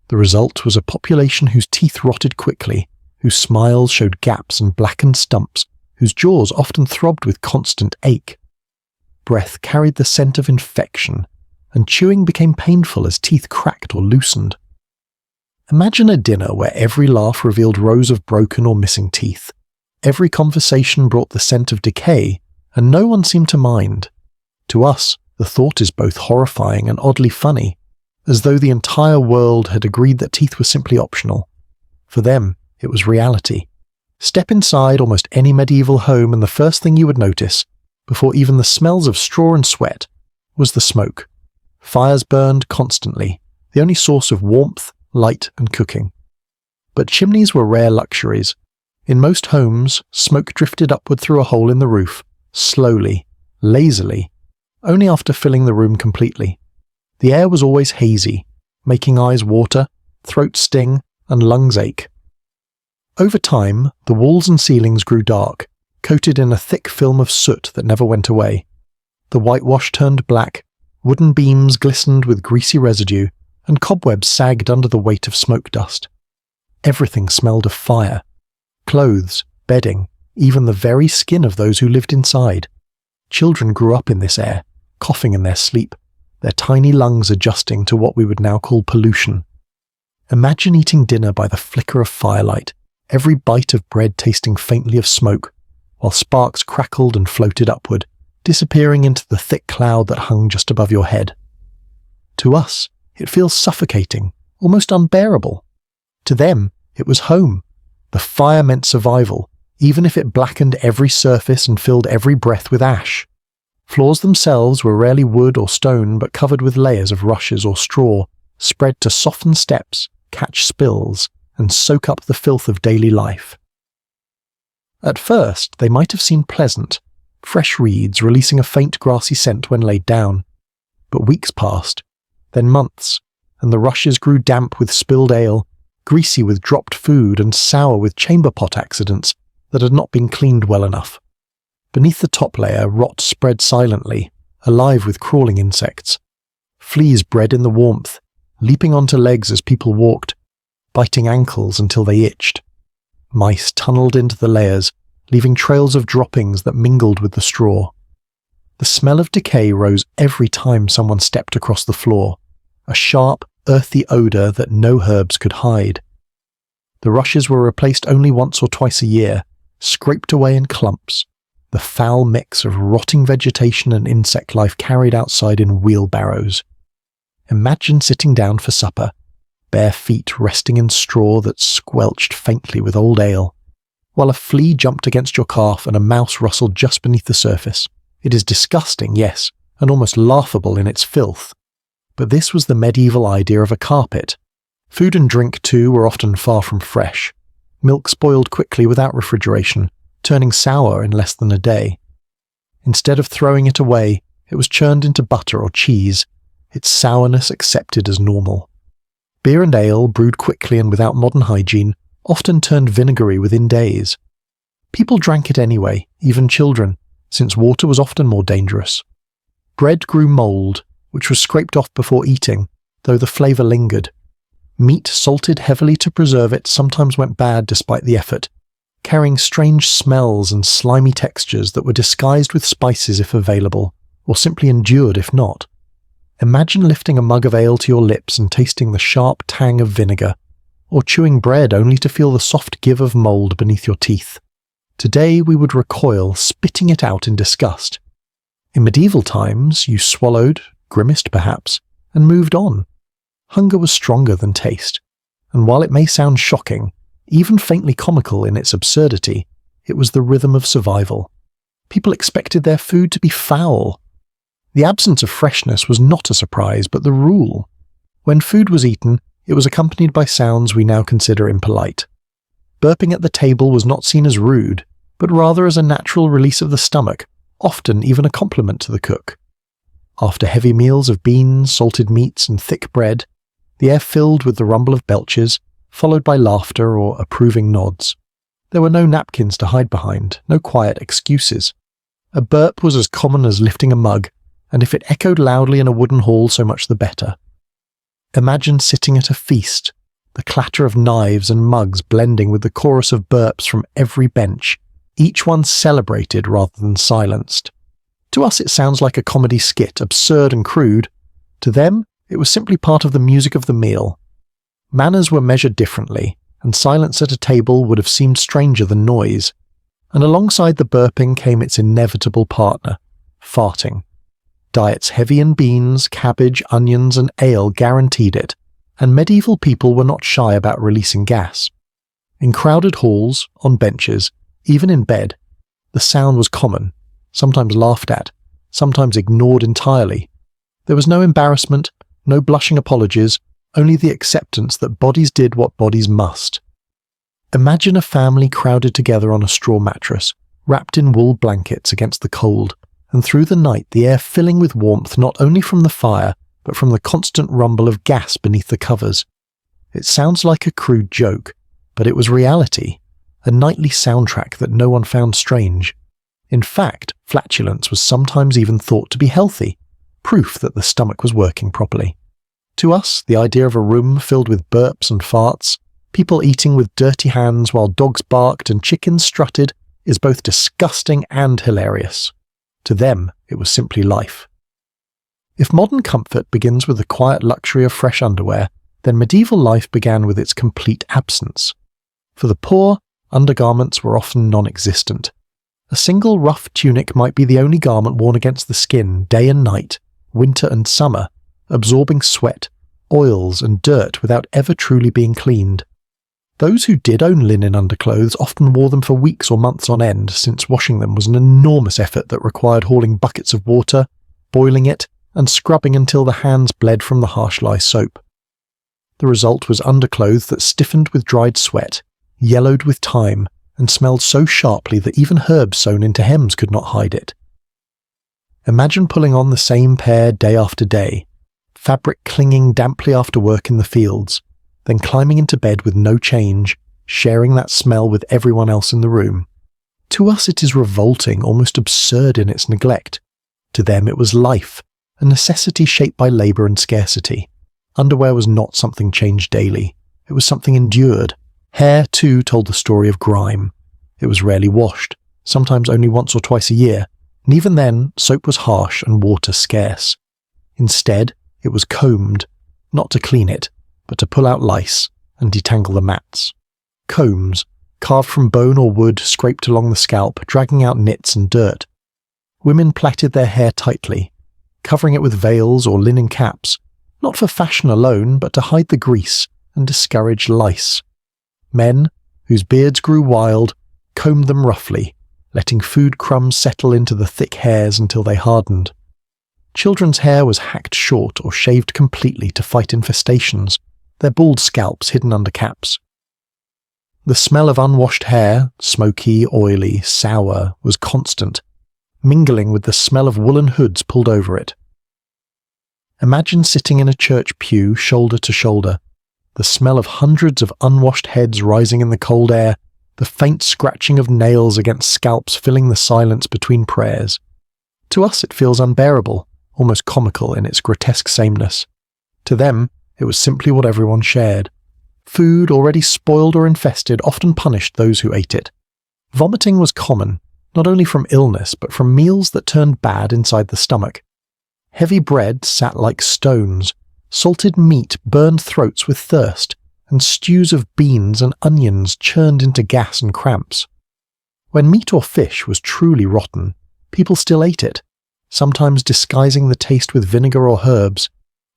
The result was a population whose teeth rotted quickly, whose smiles showed gaps and blackened stumps, whose jaws often throbbed with constant ache. Breath carried the scent of infection, and chewing became painful as teeth cracked or loosened. Imagine a dinner where every laugh revealed rows of broken or missing teeth. Every conversation brought the scent of decay, and no one seemed to mind. To us, the thought is both horrifying and oddly funny, as though the entire world had agreed that teeth were simply optional. For them, it was reality. Step inside almost any medieval home and the first thing you would notice, before even the smells of straw and sweat, was the smoke. Fires burned constantly, the only source of warmth, light and cooking. But chimneys were rare luxuries. In most homes, smoke drifted upward through a hole in the roof, slowly, lazily, only after filling the room completely. The air was always hazy, making eyes water, throat sting, and lungs ache. Over time, the walls and ceilings grew dark, coated in a thick film of soot that never went away. The whitewash turned black, wooden beams glistened with greasy residue, and cobwebs sagged under the weight of smoke dust. Everything smelled of fire. Clothes, bedding, even the very skin of those who lived inside. Children grew up in this air, coughing in their sleep, their tiny lungs adjusting to what we would now call pollution. Imagine eating dinner by the flicker of firelight, every bite of bread tasting faintly of smoke, while sparks crackled and floated upward, disappearing into the thick cloud that hung just above your head. To us, it feels suffocating, almost unbearable. To them, it was home. The fire meant survival, even if it blackened every surface and filled every breath with ash. Floors themselves were rarely wood or stone but covered with layers of rushes or straw, spread to soften steps, catch spills, and soak up the filth of daily life. At first, they might have seemed pleasant, fresh reeds releasing a faint grassy scent when laid down. But weeks passed, then months, and the rushes grew damp with spilled ale, greasy with dropped food and sour with chamber pot accidents that had not been cleaned well enough. Beneath the top layer, rot spread silently, alive with crawling insects. Fleas bred in the warmth, leaping onto legs as people walked, biting ankles until they itched. Mice tunneled into the layers, leaving trails of droppings that mingled with the straw. The smell of decay rose every time someone stepped across the floor, a sharp, earthy odour that no herbs could hide. The rushes were replaced only once or twice a year, scraped away in clumps, the foul mix of rotting vegetation and insect life carried outside in wheelbarrows. Imagine sitting down for supper, bare feet resting in straw that squelched faintly with old ale, while a flea jumped against your calf and a mouse rustled just beneath the surface. It is disgusting, yes, and almost laughable in its filth. But this was the medieval idea of a carpet. Food and drink, too, were often far from fresh. Milk spoiled quickly without refrigeration, turning sour in less than a day. Instead of throwing it away, it was churned into butter or cheese, its sourness accepted as normal. Beer and ale, brewed quickly and without modern hygiene, often turned vinegary within days. People drank it anyway, even children, since water was often more dangerous. Bread grew mould, which was scraped off before eating, though the flavour lingered. Meat salted heavily to preserve it sometimes went bad despite the effort, carrying strange smells and slimy textures that were disguised with spices if available, or simply endured if not. Imagine lifting a mug of ale to your lips and tasting the sharp tang of vinegar, or chewing bread only to feel the soft give of mould beneath your teeth. Today we would recoil, spitting it out in disgust. In medieval times, you swallowed, grimaced perhaps, and moved on. Hunger was stronger than taste, and while it may sound shocking, even faintly comical in its absurdity, it was the rhythm of survival. People expected their food to be foul. The absence of freshness was not a surprise, but the rule. When food was eaten, it was accompanied by sounds we now consider impolite. Burping at the table was not seen as rude, but rather as a natural release of the stomach, often even a compliment to the cook. After heavy meals of beans, salted meats, and thick bread, the air filled with the rumble of belches, followed by laughter or approving nods. There were no napkins to hide behind, no quiet excuses. A burp was as common as lifting a mug, and if it echoed loudly in a wooden hall, so much the better. Imagine sitting at a feast, the clatter of knives and mugs blending with the chorus of burps from every bench, each one celebrated rather than silenced. To us it sounds like a comedy skit, absurd and crude. To them, it was simply part of the music of the meal. Manners were measured differently, and silence at a table would have seemed stranger than noise. And alongside the burping came its inevitable partner, farting. Diets heavy in beans, cabbage, onions and ale guaranteed it, and medieval people were not shy about releasing gas. In crowded halls, on benches, even in bed, the sound was common, sometimes laughed at, sometimes ignored entirely. There was no embarrassment, no blushing apologies, only the acceptance that bodies did what bodies must. Imagine a family crowded together on a straw mattress, wrapped in wool blankets against the cold, and through the night the air filling with warmth not only from the fire, but from the constant rumble of gas beneath the covers. It sounds like a crude joke, but it was reality, a nightly soundtrack that no one found strange. In fact, flatulence was sometimes even thought to be healthy, proof that the stomach was working properly. To us, the idea of a room filled with burps and farts, people eating with dirty hands while dogs barked and chickens strutted, is both disgusting and hilarious. To them, it was simply life. If modern comfort begins with the quiet luxury of fresh underwear, then medieval life began with its complete absence. For the poor, undergarments were often non-existent. A single rough tunic might be the only garment worn against the skin day and night, winter and summer, absorbing sweat, oils and dirt without ever truly being cleaned. Those who did own linen underclothes often wore them for weeks or months on end, since washing them was an enormous effort that required hauling buckets of water, boiling it, and scrubbing until the hands bled from the harsh lye soap. The result was underclothes that stiffened with dried sweat, yellowed with time, and smelled so sharply that even herbs sewn into hems could not hide it. Imagine pulling on the same pair day after day, fabric clinging damply after work in the fields, then climbing into bed with no change, sharing that smell with everyone else in the room. To us it is revolting, almost absurd in its neglect. To them it was life, a necessity shaped by labour and scarcity. Underwear was not something changed daily, it was something endured. Hair, too, told the story of grime. It was rarely washed, sometimes only once or twice a year, and even then soap was harsh and water scarce. Instead, it was combed, not to clean it, but to pull out lice and detangle the mats. Combs, carved from bone or wood, scraped along the scalp, dragging out nits and dirt. Women plaited their hair tightly, covering it with veils or linen caps, not for fashion alone, but to hide the grease and discourage lice. Men, whose beards grew wild, combed them roughly, letting food crumbs settle into the thick hairs until they hardened. Children's hair was hacked short or shaved completely to fight infestations, their bald scalps hidden under caps. The smell of unwashed hair, smoky, oily, sour, was constant, mingling with the smell of woolen hoods pulled over it. Imagine sitting in a church pew shoulder to shoulder, the smell of hundreds of unwashed heads rising in the cold air, the faint scratching of nails against scalps filling the silence between prayers. To us it feels unbearable, almost comical in its grotesque sameness. To them, it was simply what everyone shared. Food already spoiled or infested often punished those who ate it. Vomiting was common, not only from illness but from meals that turned bad inside the stomach. Heavy bread sat like stones, salted meat burned throats with thirst, and stews of beans and onions churned into gas and cramps. When meat or fish was truly rotten, people still ate it, sometimes disguising the taste with vinegar or herbs.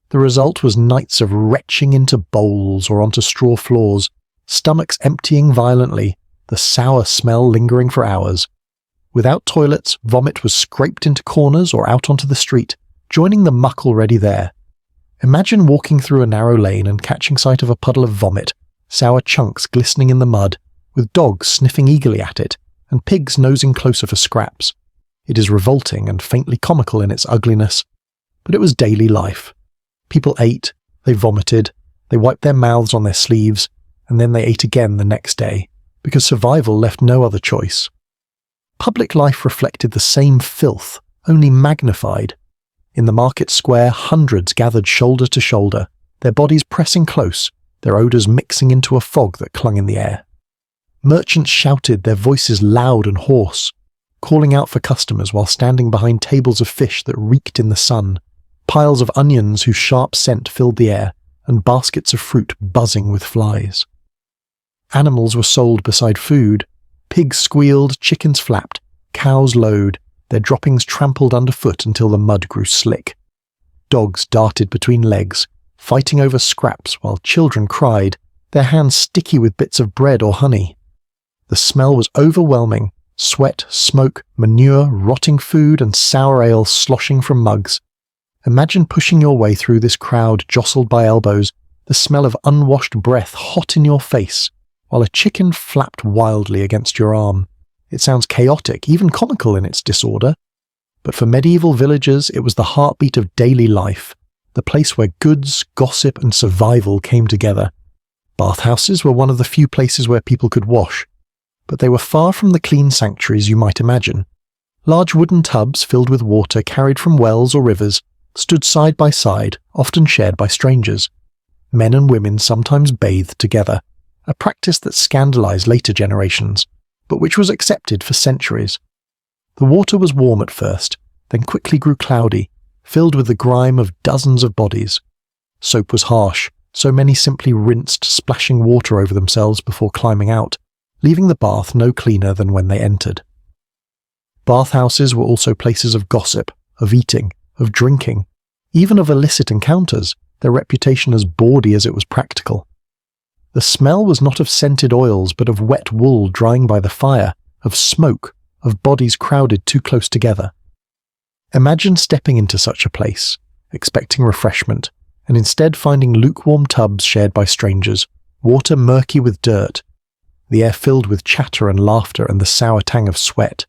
The result was nights of retching into bowls or onto straw floors, stomachs emptying violently, the sour smell lingering for hours. Without toilets, vomit was scraped into corners or out onto the street, joining the muck already there. Imagine walking through a narrow lane and catching sight of a puddle of vomit, sour chunks glistening in the mud, with dogs sniffing eagerly at it, and pigs nosing closer for scraps. It is revolting and faintly comical in its ugliness, but it was daily life. People ate, they vomited, they wiped their mouths on their sleeves, and then they ate again the next day, because survival left no other choice. Public life reflected the same filth, only magnified. In the market square, hundreds gathered shoulder to shoulder, their bodies pressing close, their odours mixing into a fog that clung in the air. Merchants shouted, their voices loud and hoarse, calling out for customers while standing behind tables of fish that reeked in the sun, piles of onions whose sharp scent filled the air, and baskets of fruit buzzing with flies. Animals were sold beside food. Pigs squealed, chickens flapped, cows lowed, their droppings trampled underfoot until the mud grew slick. Dogs darted between legs, fighting over scraps while children cried, their hands sticky with bits of bread or honey. The smell was overwhelming, sweat, smoke, manure, rotting food and sour ale sloshing from mugs. Imagine pushing your way through this crowd jostled by elbows, the smell of unwashed breath hot in your face, while a chicken flapped wildly against your arm. It sounds chaotic, even comical in its disorder. But for medieval villagers, it was the heartbeat of daily life, the place where goods, gossip and survival came together. Bathhouses were one of the few places where people could wash, but they were far from the clean sanctuaries you might imagine. Large wooden tubs filled with water carried from wells or rivers stood side by side, often shared by strangers. Men and women sometimes bathed together, a practice that scandalized later generations, but which was accepted for centuries. The water was warm at first, then quickly grew cloudy, filled with the grime of dozens of bodies. Soap was harsh, so many simply rinsed, splashing water over themselves before climbing out, leaving the bath no cleaner than when they entered. Bathhouses were also places of gossip, of eating, of drinking, even of illicit encounters, their reputation as bawdy as it was practical. The smell was not of scented oils, but of wet wool drying by the fire, of smoke, of bodies crowded too close together. Imagine stepping into such a place, expecting refreshment, and instead finding lukewarm tubs shared by strangers, water murky with dirt, the air filled with chatter and laughter and the sour tang of sweat.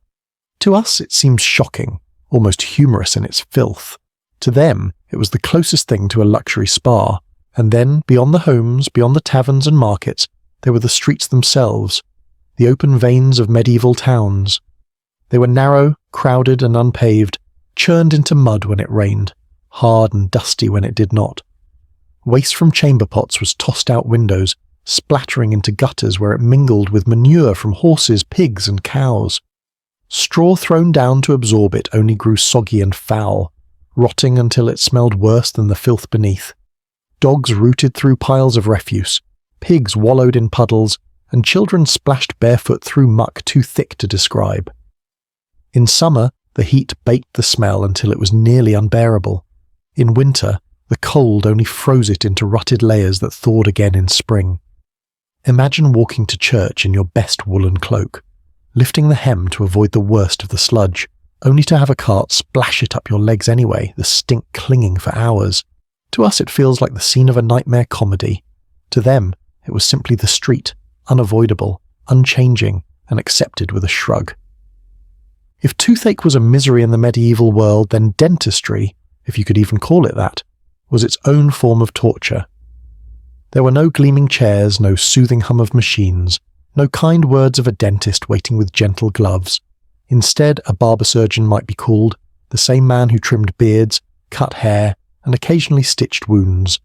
To us it seems shocking, almost humorous in its filth. To them, it was the closest thing to a luxury spa. And then, beyond the homes, beyond the taverns and markets, there were the streets themselves, the open veins of medieval towns. They were narrow, crowded and unpaved, churned into mud when it rained, hard and dusty when it did not. Waste from chamber pots was tossed out windows, splattering into gutters where it mingled with manure from horses, pigs and cows. Straw thrown down to absorb it only grew soggy and foul, rotting until it smelled worse than the filth beneath. Dogs rooted through piles of refuse, pigs wallowed in puddles, and children splashed barefoot through muck too thick to describe. In summer, the heat baked the smell until it was nearly unbearable. In winter, the cold only froze it into rutted layers that thawed again in spring. Imagine walking to church in your best woolen cloak, lifting the hem to avoid the worst of the sludge, only to have a cart splash it up your legs anyway, the stink clinging for hours. To us it feels like the scene of a nightmare comedy. To them, it was simply the street, unavoidable, unchanging, and accepted with a shrug. If toothache was a misery in the medieval world, then dentistry, if you could even call it that, was its own form of torture. There were no gleaming chairs, no soothing hum of machines, no kind words of a dentist waiting with gentle gloves. Instead, a barber surgeon might be called, the same man who trimmed beards, cut hair, and occasionally stitched wounds.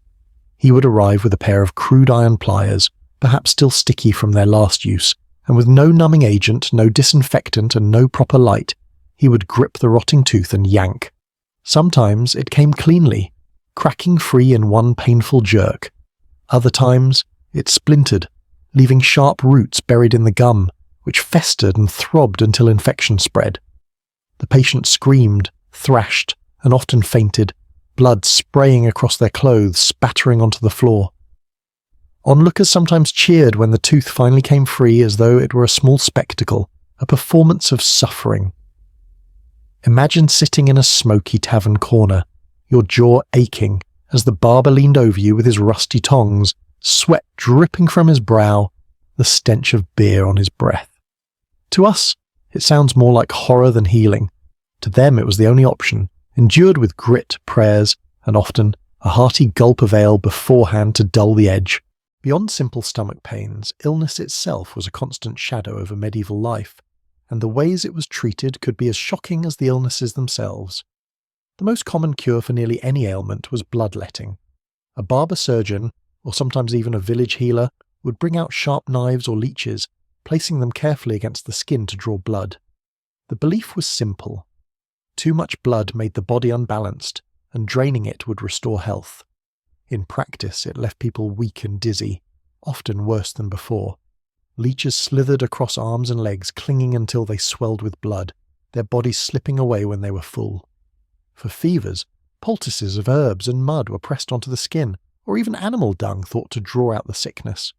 He would arrive with a pair of crude iron pliers, perhaps still sticky from their last use, and with no numbing agent, no disinfectant, and no proper light, he would grip the rotting tooth and yank. Sometimes it came cleanly, cracking free in one painful jerk. Other times, it splintered, leaving sharp roots buried in the gum, which festered and throbbed until infection spread. The patient screamed, thrashed, and often fainted, blood spraying across their clothes, spattering onto the floor. Onlookers sometimes cheered when the tooth finally came free as though it were a small spectacle, a performance of suffering. Imagine sitting in a smoky tavern corner, your jaw aching, as the barber leaned over you with his rusty tongs, sweat dripping from his brow, the stench of beer on his breath. To us, it sounds more like horror than healing. To them it was the only option, endured with grit, prayers, and often a hearty gulp of ale beforehand to dull the edge. Beyond simple stomach pains, illness itself was a constant shadow over medieval life, and the ways it was treated could be as shocking as the illnesses themselves. The most common cure for nearly any ailment was bloodletting. A barber surgeon, or sometimes even a village healer, would bring out sharp knives or leeches, placing them carefully against the skin to draw blood. The belief was simple. Too much blood made the body unbalanced, and draining it would restore health. In practice, it left people weak and dizzy, often worse than before. Leeches slithered across arms and legs, clinging until they swelled with blood, their bodies slipping away when they were full. For fevers, poultices of herbs and mud were pressed onto the skin, or even animal dung thought to draw out the sickness.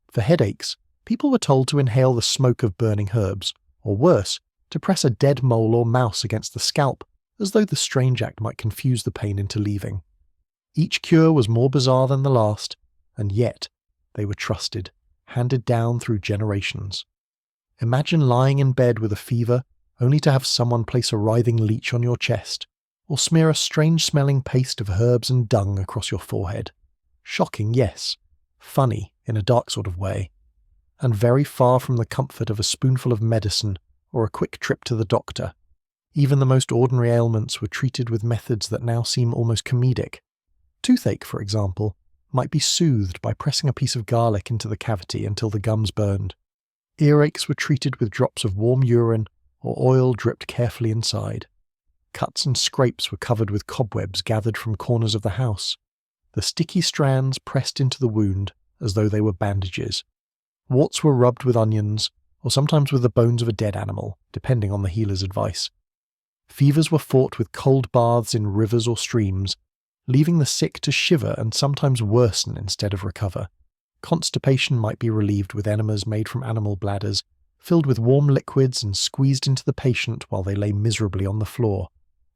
For headaches, people were told to inhale the smoke of burning herbs, or worse, to press a dead mole or mouse against the scalp, as though the strange act might confuse the pain into leaving. Each cure was more bizarre than the last, and yet they were trusted, handed down through generations. Imagine lying in bed with a fever, only to have someone place a writhing leech on your chest, or smear a strange-smelling paste of herbs and dung across your forehead. Shocking, yes. Funny, in a dark sort of way. And very far from the comfort of a spoonful of medicine or a quick trip to the doctor. Even the most ordinary ailments were treated with methods that now seem almost comedic. Toothache, for example, might be soothed by pressing a piece of garlic into the cavity until the gums burned. Earaches were treated with drops of warm urine or oil dripped carefully inside. Cuts and scrapes were covered with cobwebs gathered from corners of the house. The sticky strands pressed into the wound as though they were bandages. Warts were rubbed with onions, or sometimes with the bones of a dead animal, depending on the healer's advice. Fevers were fought with cold baths in rivers or streams, leaving the sick to shiver and sometimes worsen instead of recover. Constipation might be relieved with enemas made from animal bladders, filled with warm liquids and squeezed into the patient while they lay miserably on the floor.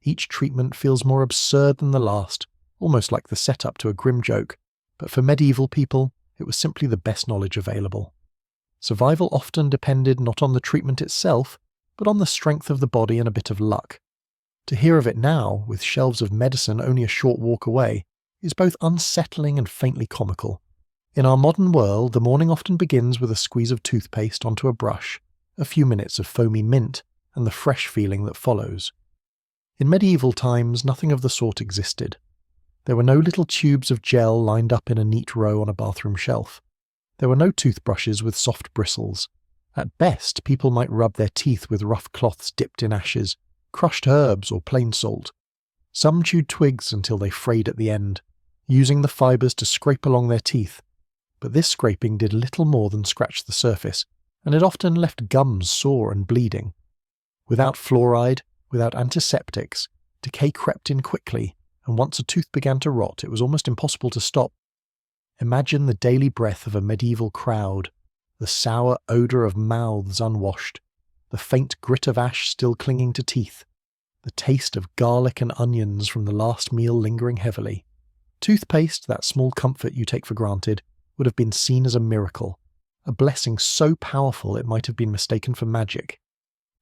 Each treatment feels more absurd than the last, almost like the setup to a grim joke, but for medieval people, it was simply the best knowledge available. Survival often depended not on the treatment itself, but on the strength of the body and a bit of luck. To hear of it now, with shelves of medicine only a short walk away, is both unsettling and faintly comical. In our modern world, the morning often begins with a squeeze of toothpaste onto a brush, a few minutes of foamy mint, and the fresh feeling that follows. In medieval times, nothing of the sort existed. There were no little tubes of gel lined up in a neat row on a bathroom shelf. There were no toothbrushes with soft bristles. At best, people might rub their teeth with rough cloths dipped in ashes, crushed herbs, or plain salt. Some chewed twigs until they frayed at the end, using the fibres to scrape along their teeth. But this scraping did little more than scratch the surface, and it often left gums sore and bleeding. Without fluoride, without antiseptics, decay crept in quickly, and once a tooth began to rot, it was almost impossible to stop. Imagine the daily breath of a medieval crowd, the sour odour of mouths unwashed, the faint grit of ash still clinging to teeth, the taste of garlic and onions from the last meal lingering heavily. Toothpaste, that small comfort you take for granted, would have been seen as a miracle, a blessing so powerful it might have been mistaken for magic.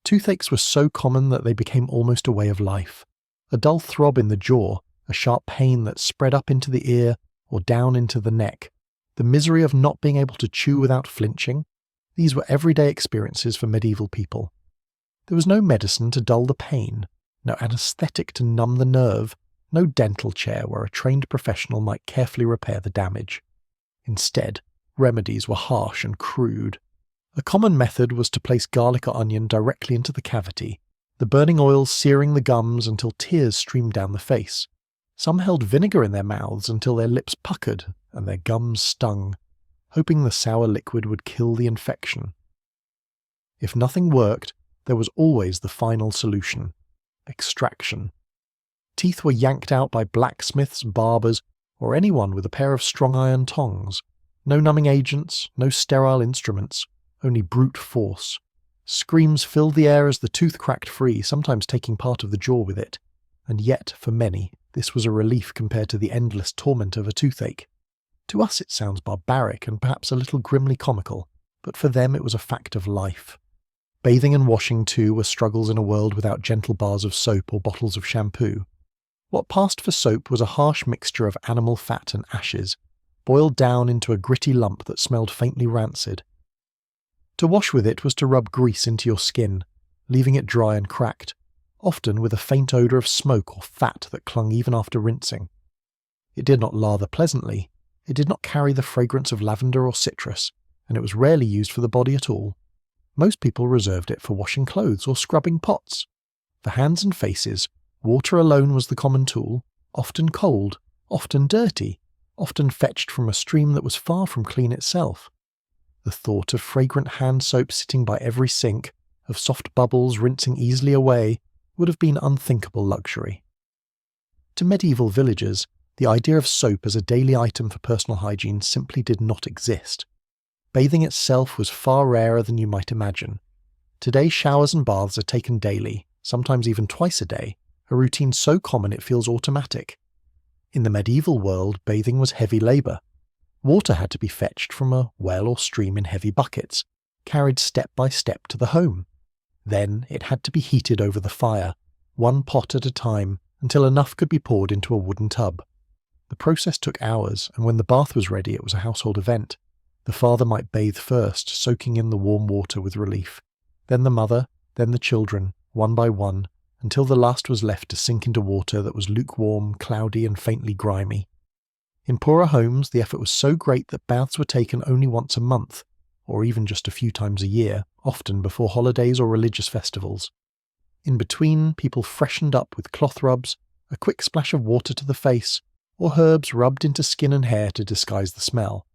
Toothaches were so common that they became almost a way of life. A dull throb in the jaw, a sharp pain that spread up into the ear or down into the neck, the misery of not being able to chew without flinching, these were everyday experiences for medieval people. There was no medicine to dull the pain, no anaesthetic to numb the nerve, no dental chair where a trained professional might carefully repair the damage. Instead, remedies were harsh and crude. A common method was to place garlic or onion directly into the cavity, the burning oil searing the gums until tears streamed down the face. Some held vinegar in their mouths until their lips puckered and their gums stung, hoping the sour liquid would kill the infection. If nothing worked, there was always the final solution: extraction. Teeth were yanked out by blacksmiths, barbers, or anyone with a pair of strong iron tongs. No numbing agents, no sterile instruments, only brute force. Screams filled the air as the tooth cracked free, sometimes taking part of the jaw with it. And yet, for many, this was a relief compared to the endless torment of a toothache. To us it sounds barbaric and perhaps a little grimly comical, but for them it was a fact of life. Bathing and washing, too, were struggles in a world without gentle bars of soap or bottles of shampoo. What passed for soap was a harsh mixture of animal fat and ashes, boiled down into a gritty lump that smelled faintly rancid. To wash with it was to rub grease into your skin, leaving it dry and cracked, often with a faint odour of smoke or fat that clung even after rinsing. It did not lather pleasantly, it did not carry the fragrance of lavender or citrus, and it was rarely used for the body at all. Most people reserved it for washing clothes or scrubbing pots. For hands and faces, water alone was the common tool, often cold, often dirty, often fetched from a stream that was far from clean itself. The thought of fragrant hand soap sitting by every sink, of soft bubbles rinsing easily away, would have been unthinkable luxury. To medieval villagers, the idea of soap as a daily item for personal hygiene simply did not exist. Bathing itself was far rarer than you might imagine. Today, showers and baths are taken daily, sometimes even twice a day, a routine so common it feels automatic. In the medieval world, bathing was heavy labour. Water had to be fetched from a well or stream in heavy buckets, carried step by step to the home. Then it had to be heated over the fire, one pot at a time, until enough could be poured into a wooden tub. The process took hours, and when the bath was ready it was a household event. The father might bathe first, soaking in the warm water with relief. Then the mother, then the children, one by one, until the last was left to sink into water that was lukewarm, cloudy and faintly grimy. In poorer homes, the effort was so great that baths were taken only once a month, or even just a few times a year, often before holidays or religious festivals. In between, people freshened up with cloth rubs, a quick splash of water to the face, or herbs rubbed into skin and hair to disguise the smell.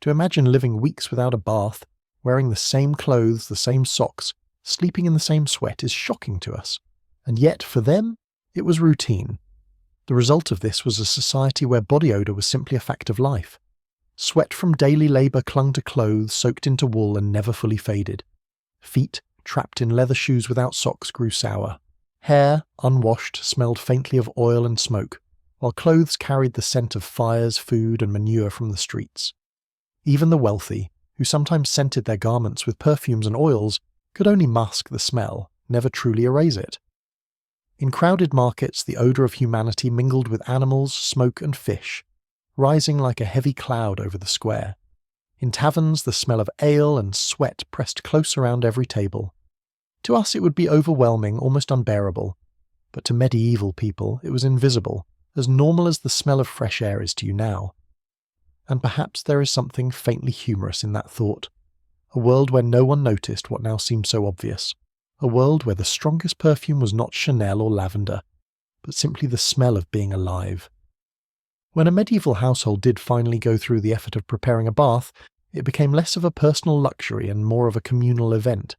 To imagine living weeks without a bath, wearing the same clothes, the same socks, sleeping in the same sweat is shocking to us. And yet, for them, it was routine. The result of this was a society where body odour was simply a fact of life. Sweat from daily labour clung to clothes soaked into wool and never fully faded. Feet, trapped in leather shoes without socks, grew sour. Hair, unwashed, smelled faintly of oil and smoke, while clothes carried the scent of fires, food and manure from the streets. Even the wealthy, who sometimes scented their garments with perfumes and oils, could only mask the smell, never truly erase it. In crowded markets, the odour of humanity mingled with animals, smoke and fish, rising like a heavy cloud over the square. In taverns, the smell of ale and sweat pressed close around every table. To us it would be overwhelming, almost unbearable, but to medieval people it was invisible, as normal as the smell of fresh air is to you now. And perhaps there is something faintly humorous in that thought. A world where no one noticed what now seems so obvious. A world where the strongest perfume was not Chanel or lavender, but simply the smell of being alive. When a medieval household did finally go through the effort of preparing a bath, it became less of a personal luxury and more of a communal event.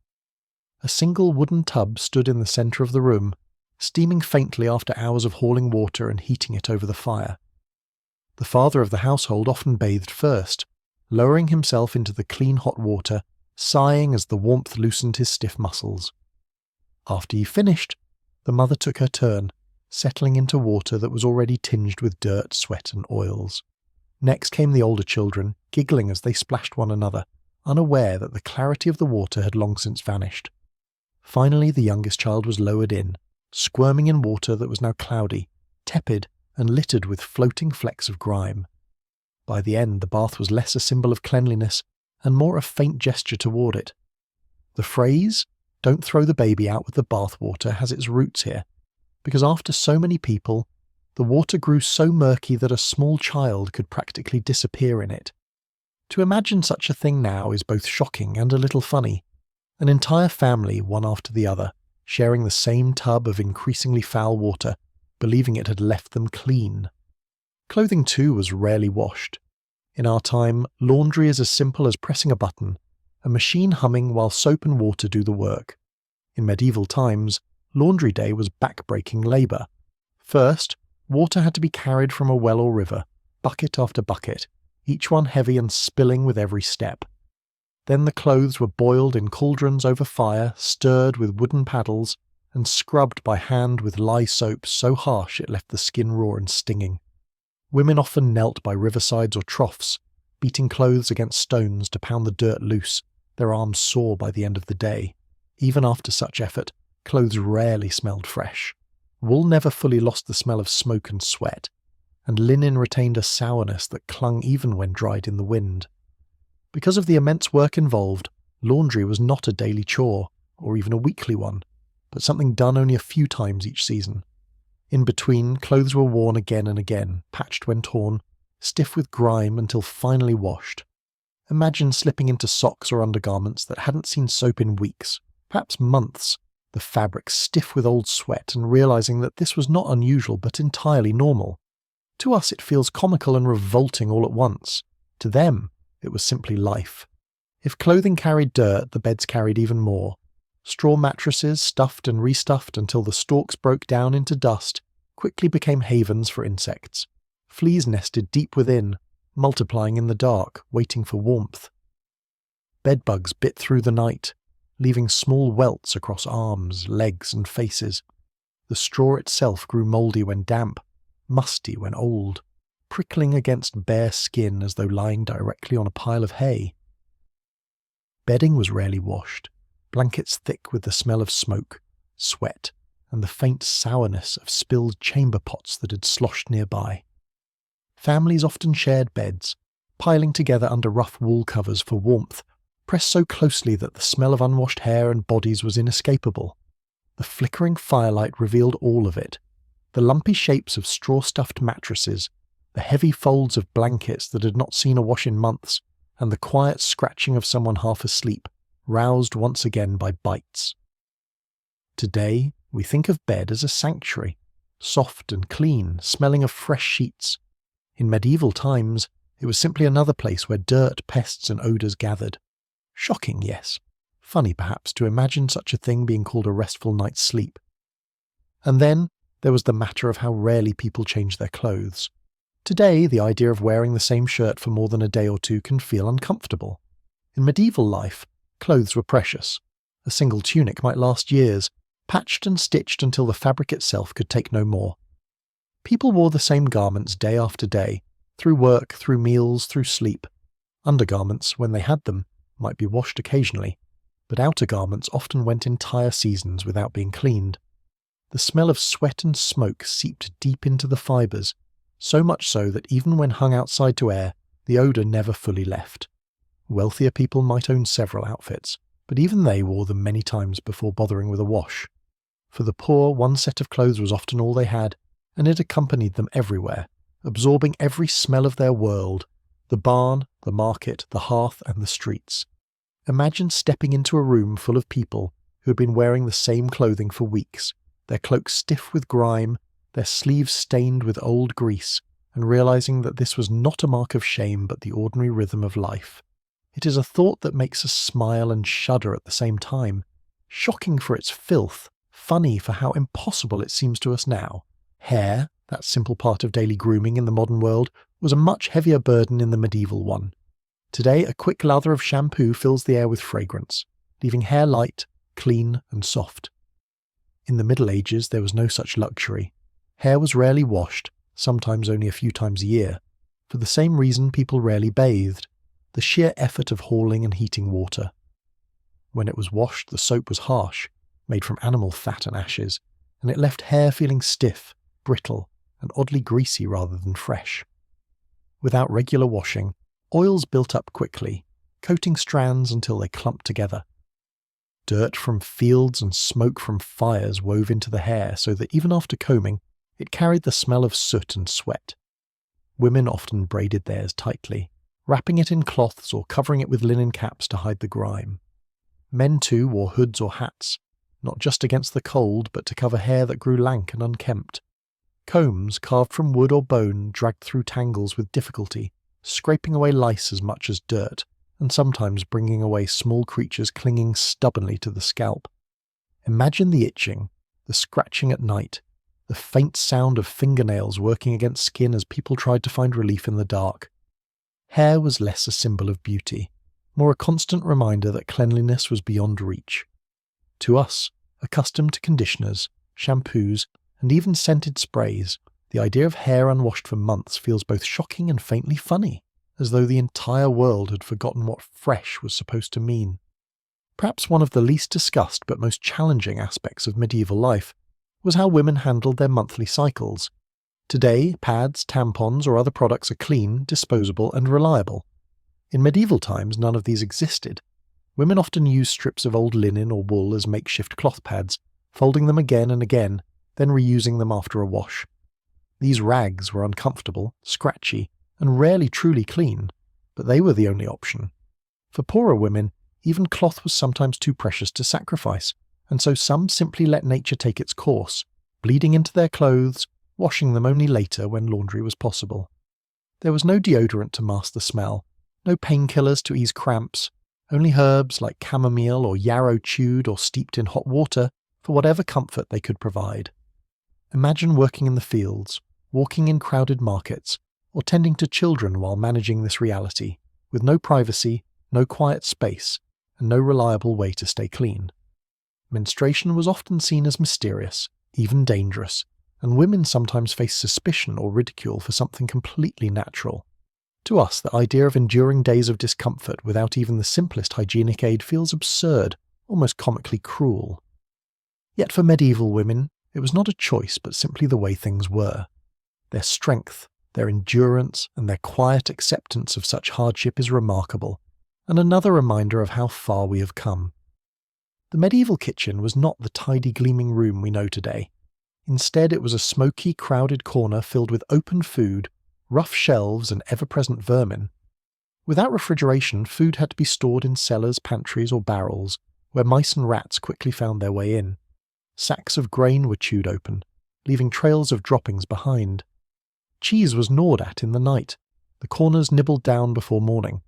A single wooden tub stood in the centre of the room, steaming faintly after hours of hauling water and heating it over the fire. The father of the household often bathed first, lowering himself into the clean hot water, sighing as the warmth loosened his stiff muscles. After he finished, the mother took her turn, settling into water that was already tinged with dirt, sweat and oils. Next came the older children, giggling as they splashed one another, unaware that the clarity of the water had long since vanished. Finally the youngest child was lowered in, squirming in water that was now cloudy, tepid and littered with floating flecks of grime. By the end, the bath was less a symbol of cleanliness and more a faint gesture toward it. The phrase, "Don't throw the baby out with the bath water," has its roots here, because after so many people, the water grew so murky that a small child could practically disappear in it. To imagine such a thing now is both shocking and a little funny. An entire family, one after the other, sharing the same tub of increasingly foul water, believing it had left them clean. Clothing too was rarely washed. In our time, laundry is as simple as pressing a button, a machine humming while soap and water do the work. In medieval times, laundry day was back-breaking labour. First, water had to be carried from a well or river, bucket after bucket, each one heavy and spilling with every step. Then the clothes were boiled in cauldrons over fire, stirred with wooden paddles, and scrubbed by hand with lye soap so harsh it left the skin raw and stinging. Women often knelt by riversides or troughs, beating clothes against stones to pound the dirt loose, their arms sore by the end of the day. Even after such effort, clothes rarely smelled fresh. Wool never fully lost the smell of smoke and sweat, and linen retained a sourness that clung even when dried in the wind. Because of the immense work involved, laundry was not a daily chore, or even a weekly one, but something done only a few times each season. In between, clothes were worn again and again, patched when torn, stiff with grime until finally washed. Imagine slipping into socks or undergarments that hadn't seen soap in weeks, perhaps months, the fabric stiff with old sweat, and realizing that this was not unusual but entirely normal. To us it feels comical and revolting all at once. To them, it was simply life. If clothing carried dirt, the beds carried even more. Straw mattresses, stuffed and restuffed until the stalks broke down into dust, quickly became havens for insects. Fleas nested deep within, multiplying in the dark, waiting for warmth. Bedbugs bit through the night, leaving small welts across arms, legs and faces. The straw itself grew mouldy when damp, musty when old, prickling against bare skin as though lying directly on a pile of hay. Bedding was rarely washed, blankets thick with the smell of smoke, sweat, and the faint sourness of spilled chamber pots that had sloshed nearby. Families often shared beds, piling together under rough wool covers for warmth, pressed so closely that the smell of unwashed hair and bodies was inescapable. The flickering firelight revealed all of it. The lumpy shapes of straw-stuffed mattresses, the heavy folds of blankets that had not seen a wash in months, and the quiet scratching of someone half asleep, roused once again by bites. Today, we think of bed as a sanctuary, soft and clean, smelling of fresh sheets. In medieval times, it was simply another place where dirt, pests and odours gathered. Shocking, yes. Funny, perhaps, to imagine such a thing being called a restful night's sleep. And then, there was the matter of how rarely people change their clothes. Today, the idea of wearing the same shirt for more than a day or two can feel uncomfortable. In medieval life, clothes were precious. A single tunic might last years, patched and stitched until the fabric itself could take no more. People wore the same garments day after day, through work, through meals, through sleep. Undergarments, when they had them, might be washed occasionally, but outer garments often went entire seasons without being cleaned. The smell of sweat and smoke seeped deep into the fibres, so much so that even when hung outside to air, the odour never fully left. Wealthier people might own several outfits, but even they wore them many times before bothering with a wash. For the poor, one set of clothes was often all they had, and it accompanied them everywhere, absorbing every smell of their world, the barn, the market, the hearth and the streets. Imagine stepping into a room full of people who had been wearing the same clothing for weeks, their cloaks stiff with grime, their sleeves stained with old grease, and realizing that this was not a mark of shame but the ordinary rhythm of life. It is a thought that makes us smile and shudder at the same time, shocking for its filth, funny for how impossible it seems to us now. Hair, that simple part of daily grooming in the modern world, was a much heavier burden in the medieval one. Today, a quick lather of shampoo fills the air with fragrance, leaving hair light, clean and soft. In the Middle Ages, there was no such luxury. Hair was rarely washed, sometimes only a few times a year. For the same reason, people rarely bathed, the sheer effort of hauling and heating water. When it was washed, the soap was harsh, made from animal fat and ashes, and it left hair feeling stiff, brittle, and oddly greasy rather than fresh. Without regular washing, oils built up quickly, coating strands until they clumped together. Dirt from fields and smoke from fires wove into the hair so that even after combing, it carried the smell of soot and sweat. Women often braided theirs tightly, wrapping it in cloths or covering it with linen caps to hide the grime. Men too wore hoods or hats, not just against the cold but to cover hair that grew lank and unkempt. Combs carved from wood or bone dragged through tangles with difficulty, scraping away lice as much as dirt, and sometimes bringing away small creatures clinging stubbornly to the scalp. Imagine the itching, the scratching at night, the faint sound of fingernails working against skin as people tried to find relief in the dark. Hair was less a symbol of beauty, more a constant reminder that cleanliness was beyond reach. To us, accustomed to conditioners, shampoos, and even scented sprays, the idea of hair unwashed for months feels both shocking and faintly funny, as though the entire world had forgotten what fresh was supposed to mean. Perhaps one of the least discussed but most challenging aspects of medieval life was how women handled their monthly cycles. Today, pads, tampons, or other products are clean, disposable, and reliable. In medieval times, none of these existed. Women often used strips of old linen or wool as makeshift cloth pads, folding them again and again, then reusing them after a wash. These rags were uncomfortable, scratchy, and rarely truly clean, but they were the only option. For poorer women, even cloth was sometimes too precious to sacrifice, and so some simply let nature take its course, bleeding into their clothes, washing them only later when laundry was possible. There was no deodorant to mask the smell, no painkillers to ease cramps, only herbs like chamomile or yarrow chewed or steeped in hot water for whatever comfort they could provide. Imagine working in the fields, walking in crowded markets, or tending to children while managing this reality, with no privacy, no quiet space, and no reliable way to stay clean. Menstruation was often seen as mysterious, even dangerous, and women sometimes faced suspicion or ridicule for something completely natural. To us, the idea of enduring days of discomfort without even the simplest hygienic aid feels absurd, almost comically cruel. Yet for medieval women, it was not a choice but simply the way things were. Their strength, their endurance, and their quiet acceptance of such hardship is remarkable, and another reminder of how far we have come. The medieval kitchen was not the tidy gleaming room we know today. Instead, it was a smoky, crowded corner filled with open food, rough shelves, and ever-present vermin. Without refrigeration, food had to be stored in cellars, pantries, or barrels, where mice and rats quickly found their way in. Sacks of grain were chewed open, leaving trails of droppings behind. Cheese was gnawed at in the night, the corners nibbled down before morning.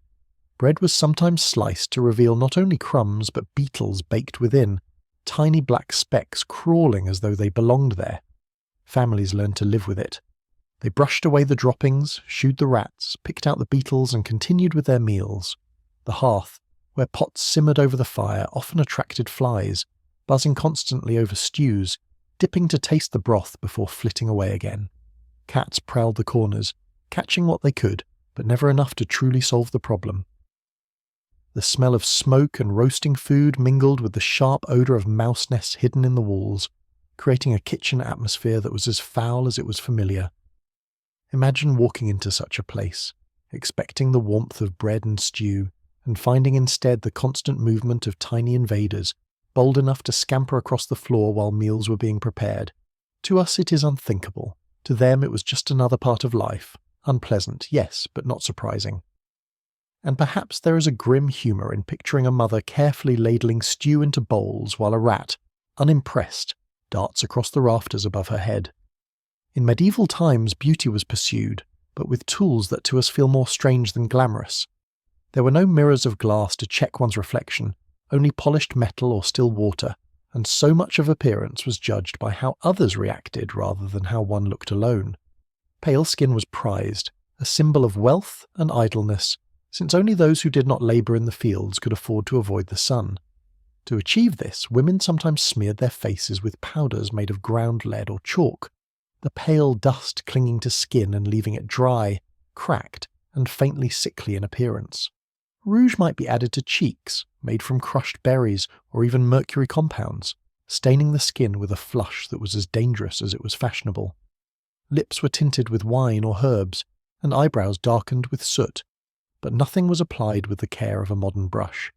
Bread was sometimes sliced to reveal not only crumbs but beetles baked within, tiny black specks crawling as though they belonged there. Families learned to live with it. They brushed away the droppings, shooed the rats, picked out the beetles, and continued with their meals. The hearth, where pots simmered over the fire, often attracted flies, buzzing constantly over stews, dipping to taste the broth before flitting away again. Cats prowled the corners, catching what they could, but never enough to truly solve the problem. The smell of smoke and roasting food mingled with the sharp odour of mouse nests hidden in the walls, creating a kitchen atmosphere that was as foul as it was familiar. Imagine walking into such a place, expecting the warmth of bread and stew, and finding instead the constant movement of tiny invaders, bold enough to scamper across the floor while meals were being prepared. To us it is unthinkable. To them it was just another part of life. Unpleasant, yes, but not surprising. And perhaps there is a grim humour in picturing a mother carefully ladling stew into bowls while a rat, unimpressed, darts across the rafters above her head. In medieval times beauty was pursued, but with tools that to us feel more strange than glamorous. There were no mirrors of glass to check one's reflection, only polished metal or still water, and so much of appearance was judged by how others reacted rather than how one looked alone. Pale skin was prized, a symbol of wealth and idleness, since only those who did not labour in the fields could afford to avoid the sun. To achieve this, women sometimes smeared their faces with powders made of ground lead or chalk, the pale dust clinging to skin and leaving it dry, cracked, and faintly sickly in appearance. Rouge might be added to cheeks, made from crushed berries or even mercury compounds, staining the skin with a flush that was as dangerous as it was fashionable. Lips were tinted with wine or herbs, and eyebrows darkened with soot, but nothing was applied with the care of a modern brush.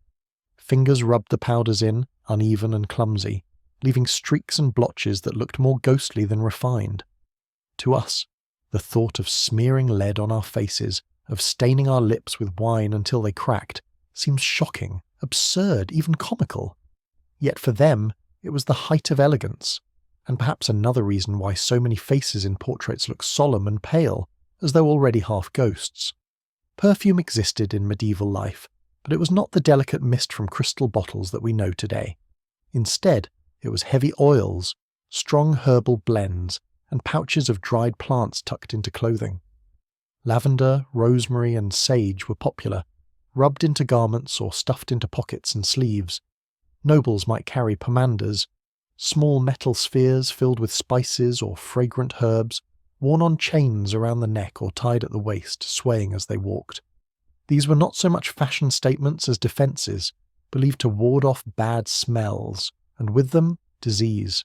Fingers rubbed the powders in, uneven and clumsy, leaving streaks and blotches that looked more ghostly than refined. To us, the thought of smearing lead on our faces, of staining our lips with wine until they cracked, seems shocking, absurd, even comical. Yet for them, it was the height of elegance, and perhaps another reason why so many faces in portraits look solemn and pale, as though already half ghosts. Perfume existed in medieval life, but it was not the delicate mist from crystal bottles that we know today. Instead, it was heavy oils, strong herbal blends, and pouches of dried plants tucked into clothing. Lavender, rosemary, and sage were popular, rubbed into garments or stuffed into pockets and sleeves. Nobles might carry pomanders, small metal spheres filled with spices or fragrant herbs, worn on chains around the neck or tied at the waist, swaying as they walked. These were not so much fashion statements as defences, believed to ward off bad smells, and with them, disease.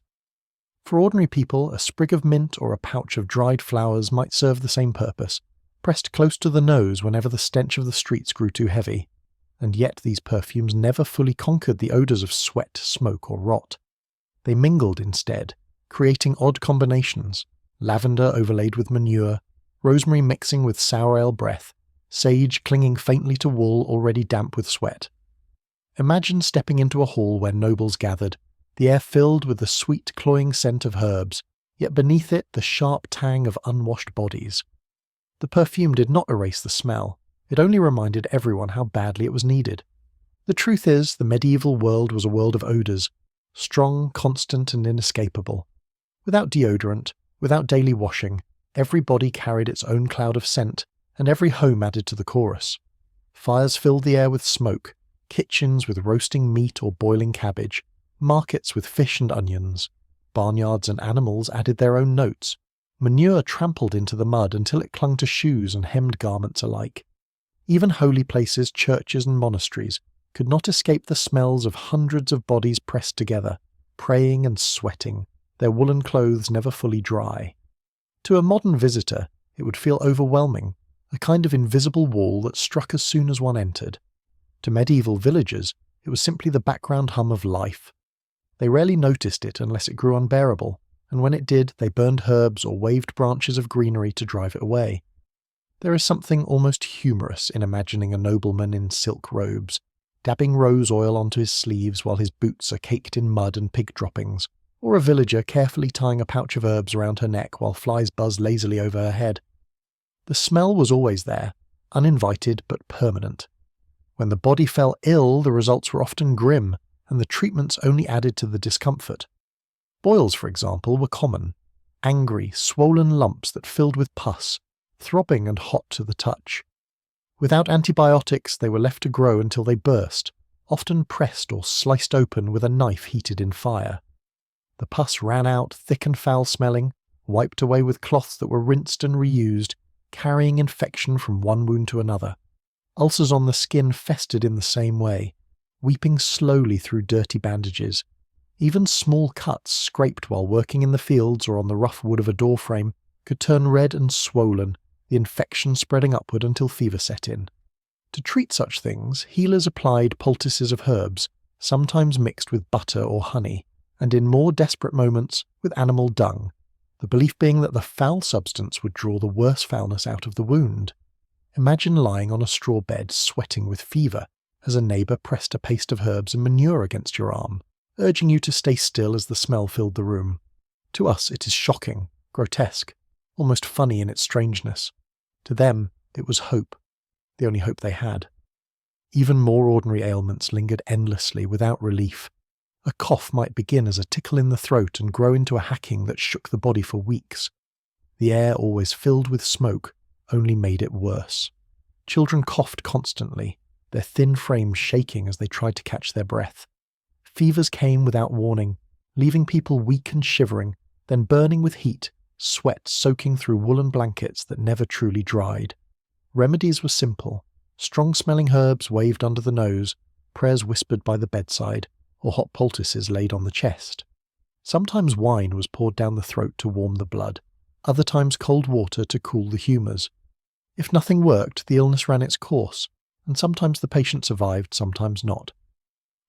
For ordinary people, a sprig of mint or a pouch of dried flowers might serve the same purpose, pressed close to the nose whenever the stench of the streets grew too heavy. and yet these perfumes never fully conquered the odours of sweat, smoke, or rot. They mingled instead, creating odd combinations: lavender overlaid with manure, rosemary mixing with sour ale breath, sage clinging faintly to wool already damp with sweat. Imagine stepping into a hall where nobles gathered, the air filled with the sweet, cloying scent of herbs, yet beneath it the sharp tang of unwashed bodies. The perfume did not erase the smell, it only reminded everyone how badly it was needed. The truth is, the medieval world was a world of odours, strong, constant, and inescapable. Without deodorant, without daily washing, every body carried its own cloud of scent, and every home added to the chorus. Fires filled the air with smoke, kitchens with roasting meat or boiling cabbage, markets with fish and onions. Barnyards and animals added their own notes. Manure trampled into the mud until it clung to shoes and hemmed garments alike. Even holy places, churches and monasteries could not escape the smells of hundreds of bodies pressed together, praying and sweating, their woolen clothes never fully dry. To a modern visitor, it would feel overwhelming, a kind of invisible wall that struck as soon as one entered. To medieval villagers, it was simply the background hum of life. They rarely noticed it unless it grew unbearable, and when it did, they burned herbs or waved branches of greenery to drive it away. There is something almost humorous in imagining a nobleman in silk robes, dabbing rose oil onto his sleeves while his boots are caked in mud and pig droppings, or a villager carefully tying a pouch of herbs around her neck while flies buzz lazily over her head. The smell was always there, uninvited but permanent. When the body fell ill, the results were often grim, and the treatments only added to the discomfort. Boils, for example, were common: angry, swollen lumps that filled with pus, throbbing and hot to the touch. Without antibiotics, they were left to grow until they burst, often pressed or sliced open with a knife heated in fire. The pus ran out, thick and foul-smelling, wiped away with cloths that were rinsed and reused, carrying infection from one wound to another. Ulcers on the skin festered in the same way, weeping slowly through dirty bandages. Even small cuts scraped while working in the fields or on the rough wood of a door frame could turn red and swollen, the infection spreading upward until fever set in. To treat such things, healers applied poultices of herbs, sometimes mixed with butter or honey, and in more desperate moments with animal dung, the belief being that the foul substance would draw the worse foulness out of the wound. Imagine lying on a straw bed sweating with fever as a neighbour pressed a paste of herbs and manure against your arm, urging you to stay still as the smell filled the room. To us it is shocking, grotesque, almost funny in its strangeness. To them it was hope, the only hope they had. Even more ordinary ailments lingered endlessly without relief. A cough might begin as a tickle in the throat and grow into a hacking that shook the body for weeks. The air, always filled with smoke, only made it worse. Children coughed constantly, their thin frames shaking as they tried to catch their breath. Fevers came without warning, leaving people weak and shivering, then burning with heat, sweat soaking through woolen blankets that never truly dried. Remedies were simple: strong-smelling herbs waved under the nose, prayers whispered by the bedside, or hot poultices laid on the chest. Sometimes wine was poured down the throat to warm the blood, other times cold water to cool the humours. If nothing worked, the illness ran its course, and sometimes the patient survived, sometimes not.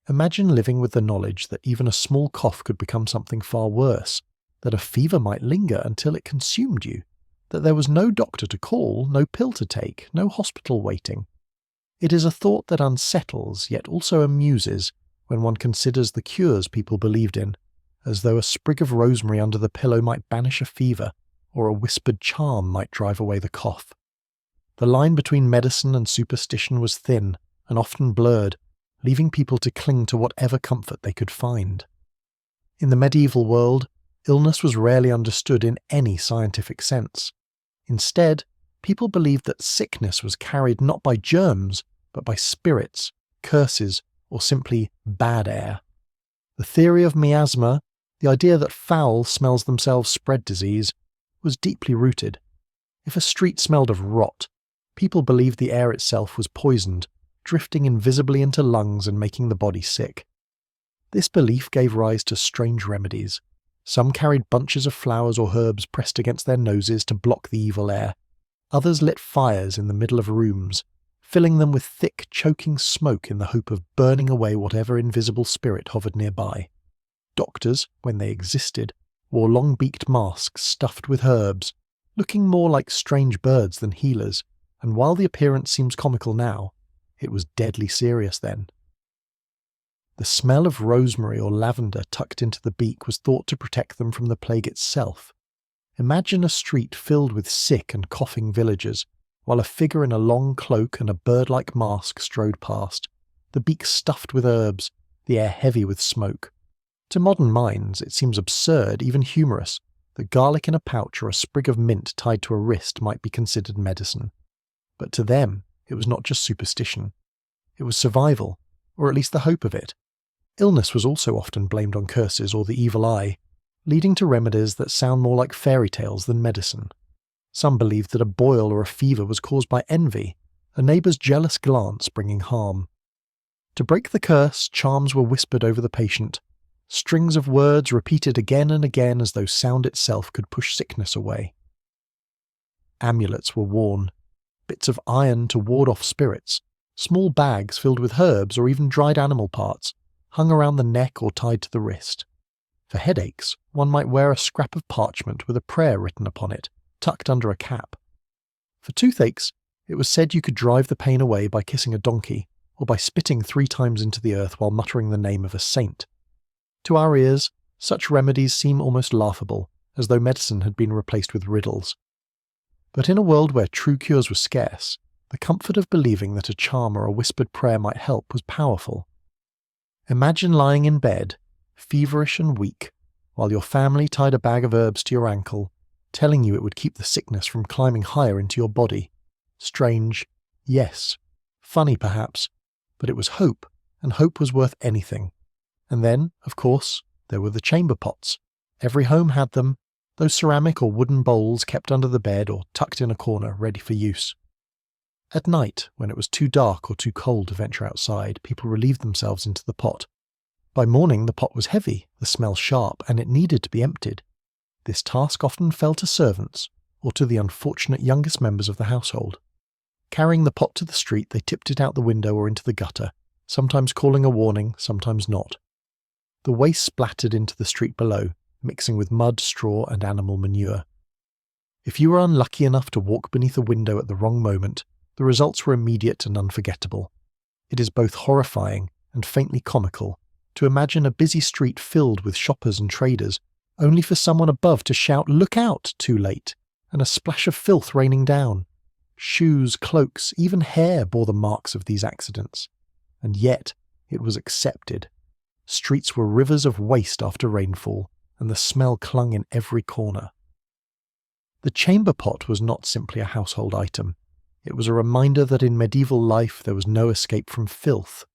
Imagine living with the knowledge that even a small cough could become something far worse, that a fever might linger until it consumed you, that there was no doctor to call, no pill to take, no hospital waiting. It is a thought that unsettles, yet also amuses, when one considers the cures people believed in, as though a sprig of rosemary under the pillow might banish a fever, or a whispered charm might drive away the cough. The line between medicine and superstition was thin, and often blurred, leaving people to cling to whatever comfort they could find. In the medieval world, illness was rarely understood in any scientific sense. Instead, people believed that sickness was carried not by germs, but by spirits, curses, or simply bad air. The theory of miasma, the idea that foul smells themselves spread disease, was deeply rooted. If a street smelled of rot, people believed the air itself was poisoned, drifting invisibly into lungs and making the body sick. This belief gave rise to strange remedies. Some carried bunches of flowers or herbs pressed against their noses to block the evil air. Others lit fires in the middle of rooms, filling them with thick, choking smoke in the hope of burning away whatever invisible spirit hovered nearby. Doctors, when they existed, wore long-beaked masks stuffed with herbs, looking more like strange birds than healers, and while the appearance seems comical now, it was deadly serious then. The smell of rosemary or lavender tucked into the beak was thought to protect them from the plague itself. Imagine a street filled with sick and coughing villagers, while a figure in a long cloak and a bird-like mask strode past, the beak stuffed with herbs, the air heavy with smoke. To modern minds, it seems absurd, even humorous, that garlic in a pouch or a sprig of mint tied to a wrist might be considered medicine. But to them, it was not just superstition. It was survival, or at least the hope of it. Illness was also often blamed on curses or the evil eye, leading to remedies that sound more like fairy tales than medicine. Some believed that a boil or a fever was caused by envy, a neighbour's jealous glance bringing harm. To break the curse, charms were whispered over the patient, strings of words repeated again and again as though sound itself could push sickness away. Amulets were worn, bits of iron to ward off spirits, small bags filled with herbs or even dried animal parts, hung around the neck or tied to the wrist. For headaches, one might wear a scrap of parchment with a prayer written upon it, tucked under a cap. For toothaches, it was said you could drive the pain away by kissing a donkey, or by spitting 3 times into the earth while muttering the name of a saint. To our ears, such remedies seem almost laughable, as though medicine had been replaced with riddles. But in a world where true cures were scarce, the comfort of believing that a charm or a whispered prayer might help was powerful. Imagine lying in bed, feverish and weak, while your family tied a bag of herbs to your ankle, telling you it would keep the sickness from climbing higher into your body. Strange, yes. Funny perhaps, but it was hope, and hope was worth anything. And then, of course, there were the chamber pots. Every home had them, those ceramic or wooden bowls kept under the bed or tucked in a corner ready for use. At night, when it was too dark or too cold to venture outside, people relieved themselves into the pot. By morning the pot was heavy, the smell sharp, and it needed to be emptied. This task often fell to servants, or to the unfortunate youngest members of the household. Carrying the pot to the street, they tipped it out the window or into the gutter, sometimes calling a warning, sometimes not. The waste splattered into the street below, mixing with mud, straw, and animal manure. If you were unlucky enough to walk beneath a window at the wrong moment, the results were immediate and unforgettable. It is both horrifying and faintly comical to imagine a busy street filled with shoppers and traders, only for someone above to shout, "Look out!" too late, and a splash of filth raining down. Shoes, cloaks, even hair bore the marks of these accidents. And yet, it was accepted. Streets were rivers of waste after rainfall, and the smell clung in every corner. The chamber pot was not simply a household item. It was a reminder that in medieval life there was no escape from filth.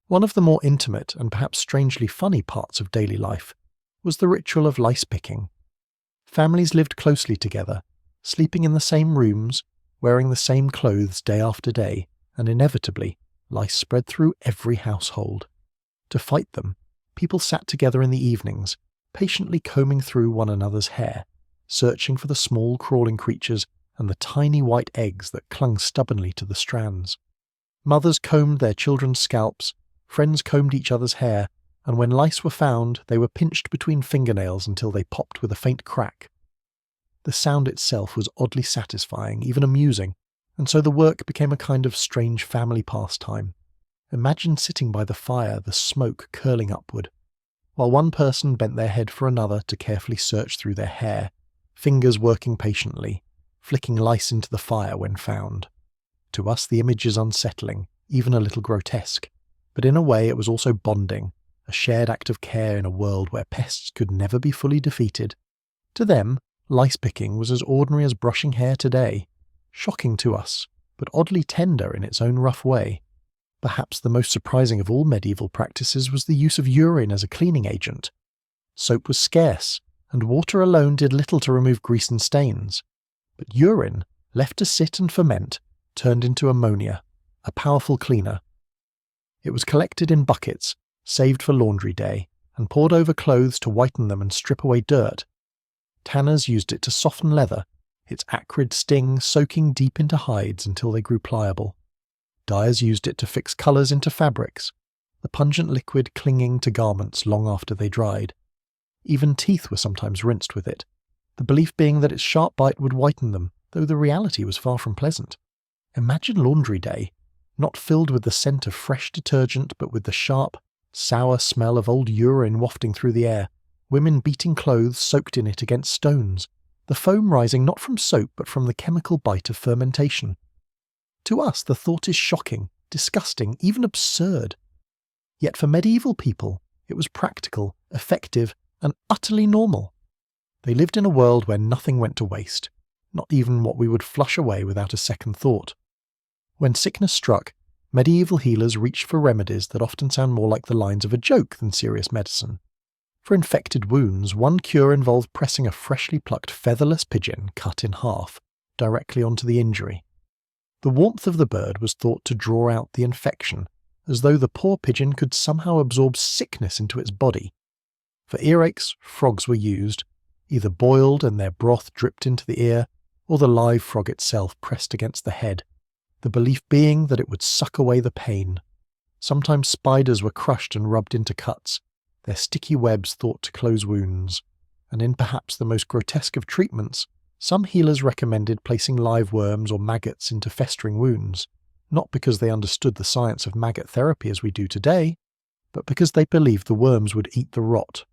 One of the more intimate and perhaps strangely funny parts of daily life was the ritual of lice-picking. Families lived closely together, sleeping in the same rooms, wearing the same clothes day after day, and inevitably, lice spread through every household. To fight them, people sat together in the evenings, patiently combing through one another's hair, searching for the small crawling creatures and the tiny white eggs that clung stubbornly to the strands. Mothers combed their children's scalps, friends combed each other's hair, and when lice were found, they were pinched between fingernails until they popped with a faint crack. The sound itself was oddly satisfying, even amusing, and so the work became a kind of strange family pastime. Imagine sitting by the fire, the smoke curling upward, while one person bent their head for another to carefully search through their hair, fingers working patiently, flicking lice into the fire when found. To us the image is unsettling, even a little grotesque, but in a way it was also bonding, a shared act of care in a world where pests could never be fully defeated. To them, lice-picking was as ordinary as brushing hair today, shocking to us, but oddly tender in its own rough way. Perhaps the most surprising of all medieval practices was the use of urine as a cleaning agent. Soap was scarce, and water alone did little to remove grease and stains. But urine, left to sit and ferment, turned into ammonia, a powerful cleaner. It was collected in buckets, saved for laundry day, and poured over clothes to whiten them and strip away dirt. Tanners used it to soften leather, its acrid sting soaking deep into hides until they grew pliable. Dyers used it to fix colours into fabrics, the pungent liquid clinging to garments long after they dried. Even teeth were sometimes rinsed with it, the belief being that its sharp bite would whiten them, though the reality was far from pleasant. Imagine laundry day, not filled with the scent of fresh detergent but with the sharp, sour smell of old urine wafting through the air, women beating clothes soaked in it against stones, the foam rising not from soap but from the chemical bite of fermentation. To us the thought is shocking, disgusting, even absurd. Yet for medieval people it was practical, effective, and utterly normal. They lived in a world where nothing went to waste, not even what we would flush away without a second thought. When sickness struck, medieval healers reached for remedies that often sound more like the lines of a joke than serious medicine. For infected wounds, one cure involved pressing a freshly plucked featherless pigeon cut in half directly onto the injury. The warmth of the bird was thought to draw out the infection, as though the poor pigeon could somehow absorb sickness into its body. For earaches, frogs were used, either boiled and their broth dripped into the ear, or the live frog itself pressed against the head, the belief being that it would suck away the pain. Sometimes spiders were crushed and rubbed into cuts, their sticky webs thought to close wounds, and in perhaps the most grotesque of treatments, some healers recommended placing live worms or maggots into festering wounds, not because they understood the science of maggot therapy as we do today, but because they believed the worms would eat the rot.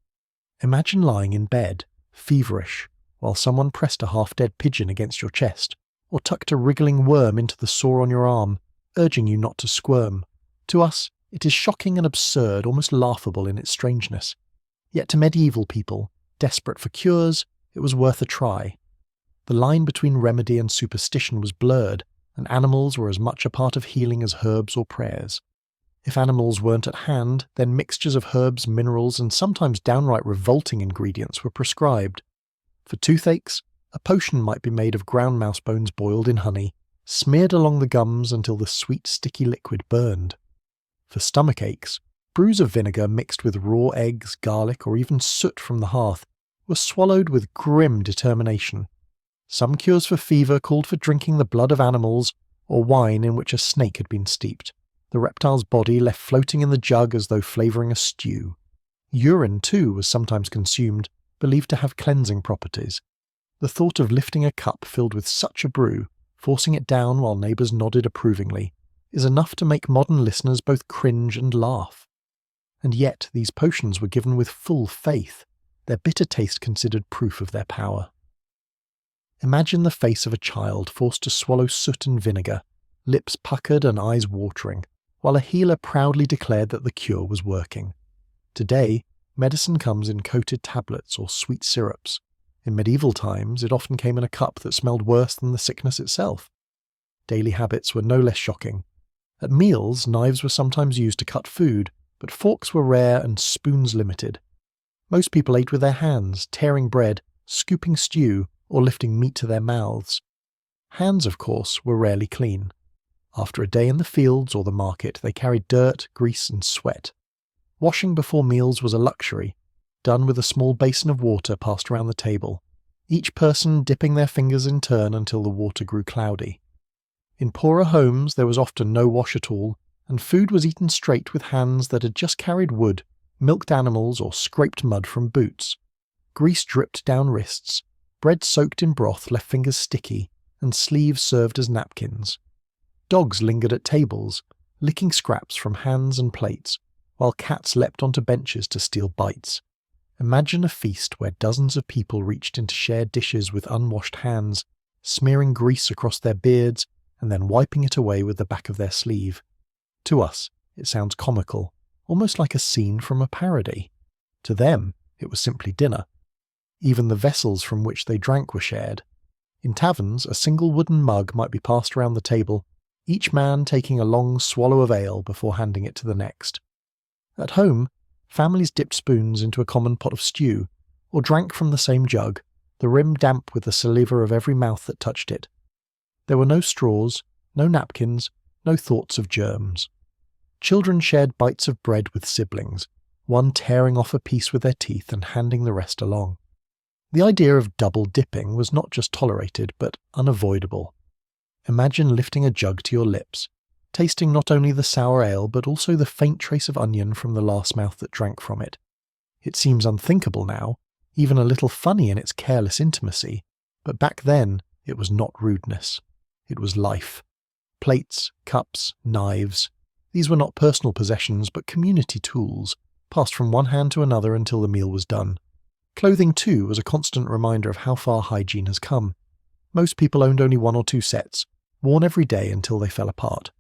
Imagine lying in bed, feverish, while someone pressed a half-dead pigeon against your chest, or tucked a wriggling worm into the sore on your arm, urging you not to squirm. To us, it is shocking and absurd, almost laughable in its strangeness. Yet to medieval people, desperate for cures, it was worth a try. The line between remedy and superstition was blurred, and animals were as much a part of healing as herbs or prayers. If animals weren't at hand, then mixtures of herbs, minerals, and sometimes downright revolting ingredients were prescribed. For toothaches, a potion might be made of ground mouse bones boiled in honey, smeared along the gums until the sweet sticky liquid burned. For stomach aches, brews of vinegar mixed with raw eggs, garlic, or even soot from the hearth were swallowed with grim determination. Some cures for fever called for drinking the blood of animals or wine in which a snake had been steeped, the reptile's body left floating in the jug as though flavouring a stew. Urine, too, was sometimes consumed, believed to have cleansing properties. The thought of lifting a cup filled with such a brew, forcing it down while neighbours nodded approvingly, is enough to make modern listeners both cringe and laugh. And yet these potions were given with full faith, their bitter taste considered proof of their power. Imagine the face of a child forced to swallow soot and vinegar, lips puckered and eyes watering, while a healer proudly declared that the cure was working. Today, medicine comes in coated tablets or sweet syrups. In medieval times, it often came in a cup that smelled worse than the sickness itself. Daily habits were no less shocking. At meals, knives were sometimes used to cut food, but forks were rare and spoons limited. Most people ate with their hands, tearing bread, scooping stew, or lifting meat to their mouths. Hands, of course, were rarely clean. After a day in the fields or the market, they carried dirt, grease, and sweat. Washing before meals was a luxury, done with a small basin of water passed around the table, each person dipping their fingers in turn until the water grew cloudy. In poorer homes there was often no wash at all, and food was eaten straight with hands that had just carried wood, milked animals, or scraped mud from boots. Grease dripped down wrists, bread soaked in broth left fingers sticky, and sleeves served as napkins. Dogs lingered at tables, licking scraps from hands and plates, while cats leapt onto benches to steal bites. Imagine a feast where dozens of people reached into shared dishes with unwashed hands, smearing grease across their beards and then wiping it away with the back of their sleeve. To us, it sounds comical, almost like a scene from a parody. To them, it was simply dinner. Even the vessels from which they drank were shared. In taverns, a single wooden mug might be passed around the table, each man taking a long swallow of ale before handing it to the next. At home, families dipped spoons into a common pot of stew, or drank from the same jug, the rim damp with the saliva of every mouth that touched it. There were no straws, no napkins, no thoughts of germs. Children shared bites of bread with siblings, one tearing off a piece with their teeth and handing the rest along. The idea of double dipping was not just tolerated, but unavoidable. Imagine lifting a jug to your lips, tasting not only the sour ale but also the faint trace of onion from the last mouth that drank from it. It seems unthinkable now, even a little funny in its careless intimacy, but back then it was not rudeness. It was life. Plates, cups, knives. These were not personal possessions but community tools, passed from one hand to another until the meal was done. Clothing, too, was a constant reminder of how far hygiene has come. Most people owned only 1 or 2 sets, worn every day until they fell apart.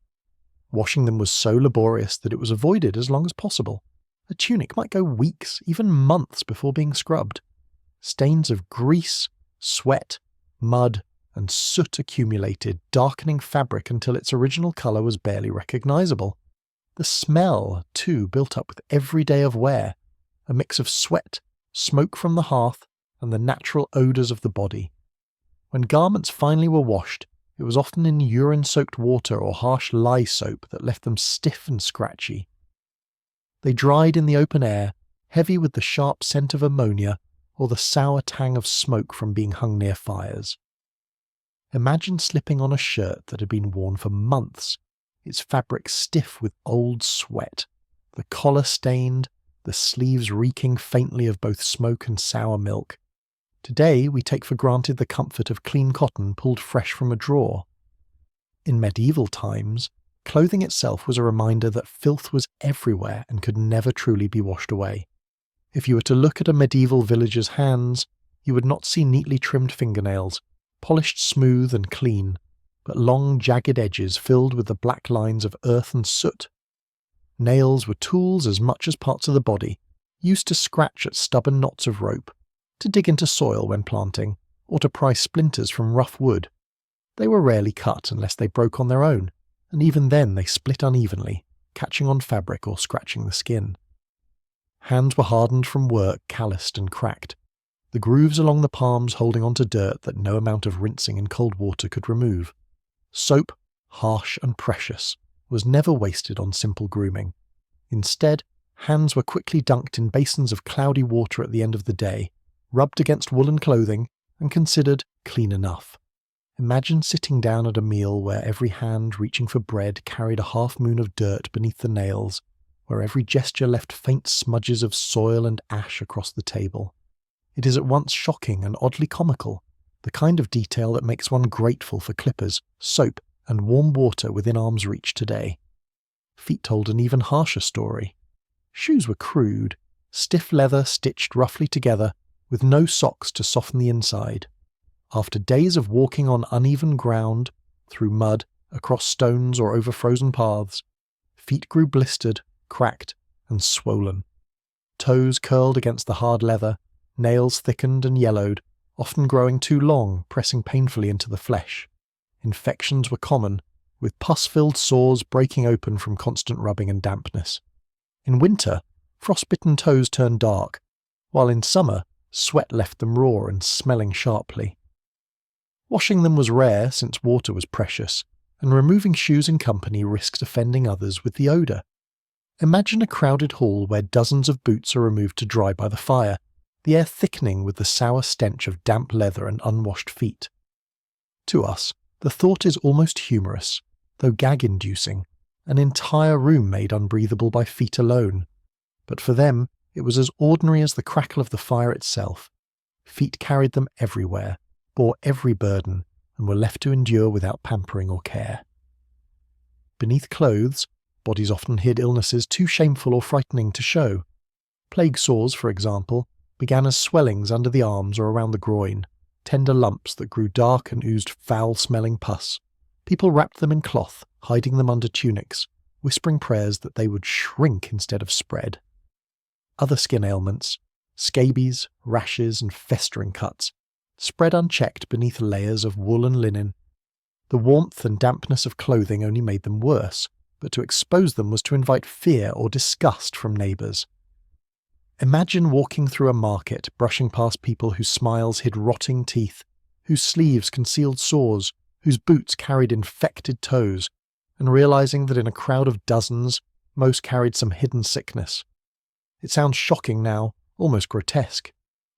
Washing them was so laborious that it was avoided as long as possible. A tunic might go weeks, even months before being scrubbed. Stains of grease, sweat, mud, and soot accumulated, darkening fabric until its original colour was barely recognisable. The smell, too, built up with every day of wear, a mix of sweat, smoke from the hearth, and the natural odours of the body. When garments finally were washed, it was often in urine-soaked water or harsh lye soap that left them stiff and scratchy. They dried in the open air, heavy with the sharp scent of ammonia or the sour tang of smoke from being hung near fires. Imagine slipping on a shirt that had been worn for months, its fabric stiff with old sweat, the collar stained, the sleeves reeking faintly of both smoke and sour milk. Today we take for granted the comfort of clean cotton pulled fresh from a drawer. In medieval times, clothing itself was a reminder that filth was everywhere and could never truly be washed away. If you were to look at a medieval villager's hands, you would not see neatly trimmed fingernails, polished smooth and clean, but long jagged edges filled with the black lines of earth and soot. Nails were tools as much as parts of the body, used to scratch at stubborn knots of rope, to dig into soil when planting, or to pry splinters from rough wood. They were rarely cut unless they broke on their own, and even then they split unevenly, catching on fabric or scratching the skin. Hands were hardened from work, calloused and cracked, the grooves along the palms holding onto dirt that no amount of rinsing in cold water could remove. Soap, harsh and precious, was never wasted on simple grooming. Instead, hands were quickly dunked in basins of cloudy water at the end of the day, rubbed against woolen clothing, and considered clean enough. Imagine sitting down at a meal where every hand reaching for bread carried a half-moon of dirt beneath the nails, where every gesture left faint smudges of soil and ash across the table. It is at once shocking and oddly comical, the kind of detail that makes one grateful for clippers, soap, and warm water within arm's reach today. Feet told an even harsher story. Shoes were crude, stiff leather stitched roughly together, with no socks to soften the inside. After days of walking on uneven ground, through mud, across stones or over frozen paths, feet grew blistered, cracked, and swollen. Toes curled against the hard leather, nails thickened and yellowed, often growing too long, pressing painfully into the flesh. Infections were common, with pus-filled sores breaking open from constant rubbing and dampness. In winter, frostbitten toes turned dark, while in summer, sweat left them raw and smelling sharply. Washing them was rare since water was precious, and removing shoes in company risked offending others with the odour. Imagine a crowded hall where dozens of boots are removed to dry by the fire, the air thickening with the sour stench of damp leather and unwashed feet. To us, the thought is almost humorous, though gag-inducing, an entire room made unbreathable by feet alone. But for them, it was as ordinary as the crackle of the fire itself. Feet carried them everywhere, bore every burden, and were left to endure without pampering or care. Beneath clothes, bodies often hid illnesses too shameful or frightening to show. Plague sores, for example, began as swellings under the arms or around the groin, tender lumps that grew dark and oozed foul-smelling pus. People wrapped them in cloth, hiding them under tunics, whispering prayers that they would shrink instead of spread. Other skin ailments, scabies, rashes, and festering cuts, spread unchecked beneath layers of wool and linen. The warmth and dampness of clothing only made them worse, but to expose them was to invite fear or disgust from neighbours. Imagine walking through a market, brushing past people whose smiles hid rotting teeth, whose sleeves concealed sores, whose boots carried infected toes, and realising that in a crowd of dozens, most carried some hidden sickness. It sounds shocking now, almost grotesque,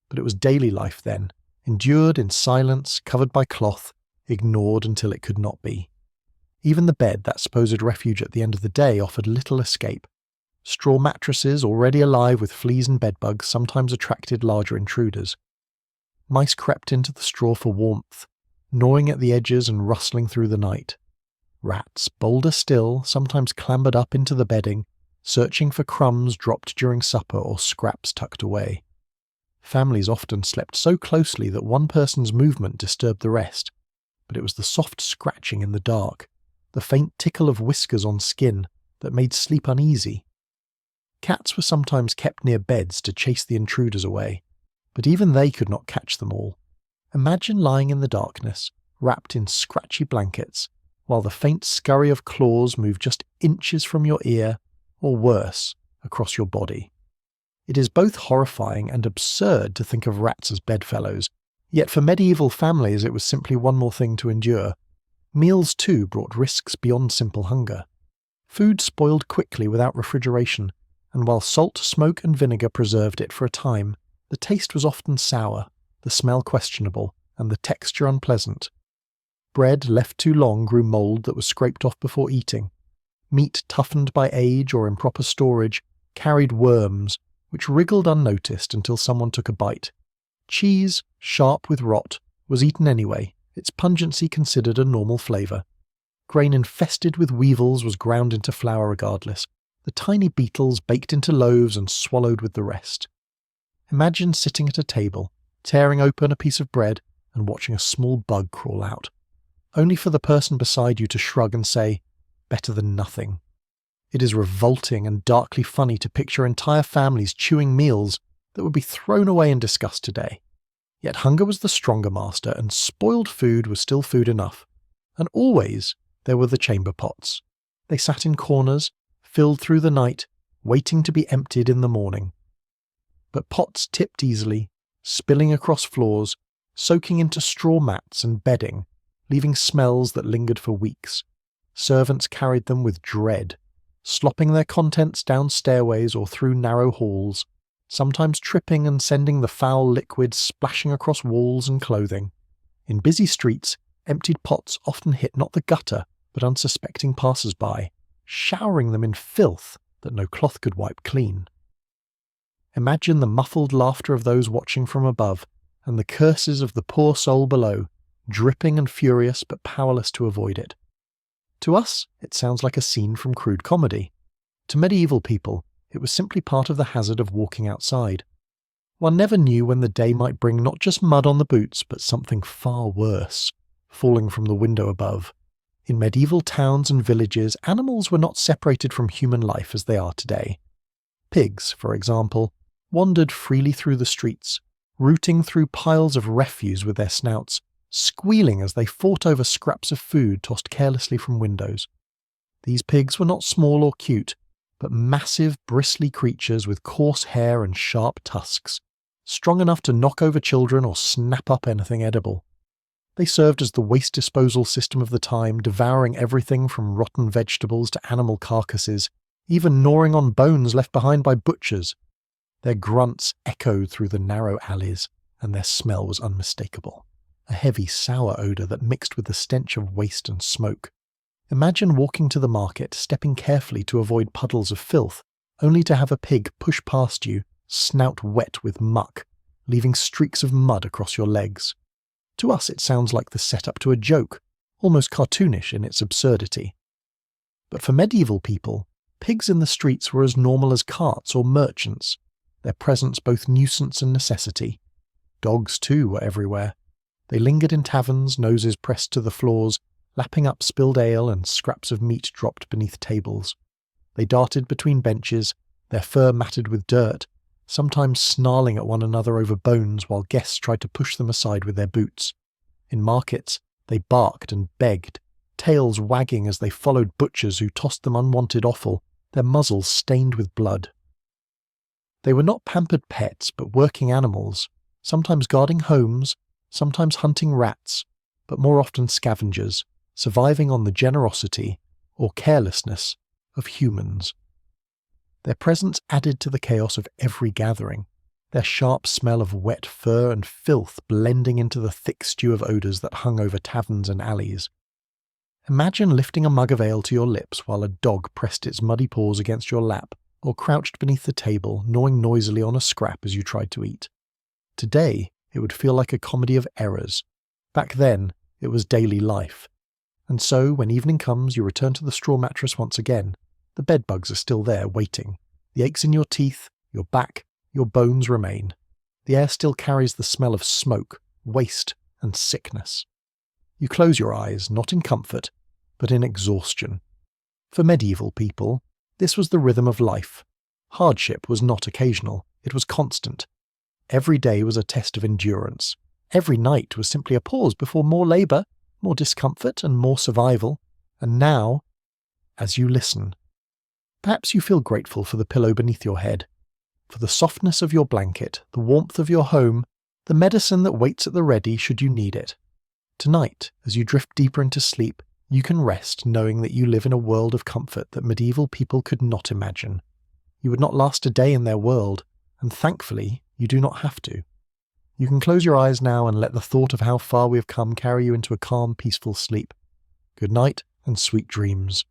but it was daily life then, endured in silence, covered by cloth, ignored until it could not be. Even the bed, that supposed refuge at the end of the day, offered little escape. Straw mattresses, already alive with fleas and bedbugs, sometimes attracted larger intruders. Mice crept into the straw for warmth, gnawing at the edges and rustling through the night. Rats, bolder still, sometimes clambered up into the bedding, searching for crumbs dropped during supper or scraps tucked away. Families often slept so closely that one person's movement disturbed the rest, but it was the soft scratching in the dark, the faint tickle of whiskers on skin, that made sleep uneasy. Cats were sometimes kept near beds to chase the intruders away, but even they could not catch them all. Imagine lying in the darkness, wrapped in scratchy blankets, while the faint scurry of claws moved just inches from your ear, or worse, across your body. It is both horrifying and absurd to think of rats as bedfellows, yet for medieval families it was simply one more thing to endure. Meals too brought risks beyond simple hunger. Food spoiled quickly without refrigeration, and while salt, smoke and vinegar preserved it for a time, the taste was often sour, the smell questionable, and the texture unpleasant. Bread left too long grew mould that was scraped off before eating. Meat toughened by age or improper storage carried worms, which wriggled unnoticed until someone took a bite. Cheese, sharp with rot, was eaten anyway, its pungency considered a normal flavour. Grain infested with weevils was ground into flour regardless, the tiny beetles baked into loaves and swallowed with the rest. Imagine sitting at a table, tearing open a piece of bread and watching a small bug crawl out, only for the person beside you to shrug and say, "Better than nothing." It is revolting and darkly funny to picture entire families chewing meals that would be thrown away in disgust today. Yet hunger was the stronger master, and spoiled food was still food enough. And always there were the chamber pots. They sat in corners, filled through the night, waiting to be emptied in the morning. But pots tipped easily, spilling across floors, soaking into straw mats and bedding, leaving smells that lingered for weeks. Servants carried them with dread, slopping their contents down stairways or through narrow halls, sometimes tripping and sending the foul liquid splashing across walls and clothing. In busy streets, emptied pots often hit not the gutter, but unsuspecting passers-by, showering them in filth that no cloth could wipe clean. Imagine the muffled laughter of those watching from above, and the curses of the poor soul below, dripping and furious but powerless to avoid it. To us, it sounds like a scene from crude comedy. To medieval people, it was simply part of the hazard of walking outside. One never knew when the day might bring not just mud on the boots, but something far worse, falling from the window above. In medieval towns and villages, animals were not separated from human life as they are today. Pigs, for example, wandered freely through the streets, rooting through piles of refuse with their snouts, squealing as they fought over scraps of food tossed carelessly from windows. These pigs were not small or cute, but massive, bristly creatures with coarse hair and sharp tusks, strong enough to knock over children or snap up anything edible. They served as the waste disposal system of the time, devouring everything from rotten vegetables to animal carcasses, even gnawing on bones left behind by butchers. Their grunts echoed through the narrow alleys, and their smell was unmistakable. A heavy, sour odour that mixed with the stench of waste and smoke. Imagine walking to the market, stepping carefully to avoid puddles of filth, only to have a pig push past you, snout wet with muck, leaving streaks of mud across your legs. To us it sounds like the setup to a joke, almost cartoonish in its absurdity. But for medieval people, pigs in the streets were as normal as carts or merchants, their presence both nuisance and necessity. Dogs too were everywhere. They lingered in taverns, noses pressed to the floors, lapping up spilled ale and scraps of meat dropped beneath tables. They darted between benches, their fur matted with dirt, sometimes snarling at one another over bones while guests tried to push them aside with their boots. In markets, they barked and begged, tails wagging as they followed butchers who tossed them unwanted offal, their muzzles stained with blood. They were not pampered pets, but working animals, sometimes guarding homes, sometimes hunting rats, but more often scavengers, surviving on the generosity, or carelessness, of humans. Their presence added to the chaos of every gathering, their sharp smell of wet fur and filth blending into the thick stew of odours that hung over taverns and alleys. Imagine lifting a mug of ale to your lips while a dog pressed its muddy paws against your lap, or crouched beneath the table, gnawing noisily on a scrap as you tried to eat. Today, it would feel like a comedy of errors. Back then, it was daily life. And so, when evening comes, you return to the straw mattress once again. The bedbugs are still there, waiting. The aches in your teeth, your back, your bones remain. The air still carries the smell of smoke, waste, and sickness. You close your eyes, not in comfort, but in exhaustion. For medieval people, this was the rhythm of life. Hardship was not occasional, it was constant. Every day was a test of endurance. Every night was simply a pause before more labour, more discomfort, and more survival. And now, as you listen, perhaps you feel grateful for the pillow beneath your head, for the softness of your blanket, the warmth of your home, the medicine that waits at the ready should you need it. Tonight, as you drift deeper into sleep, you can rest knowing that you live in a world of comfort that medieval people could not imagine. You would not last a day in their world, and thankfully, you do not have to. You can close your eyes now and let the thought of how far we have come carry you into a calm, peaceful sleep. Good night and sweet dreams.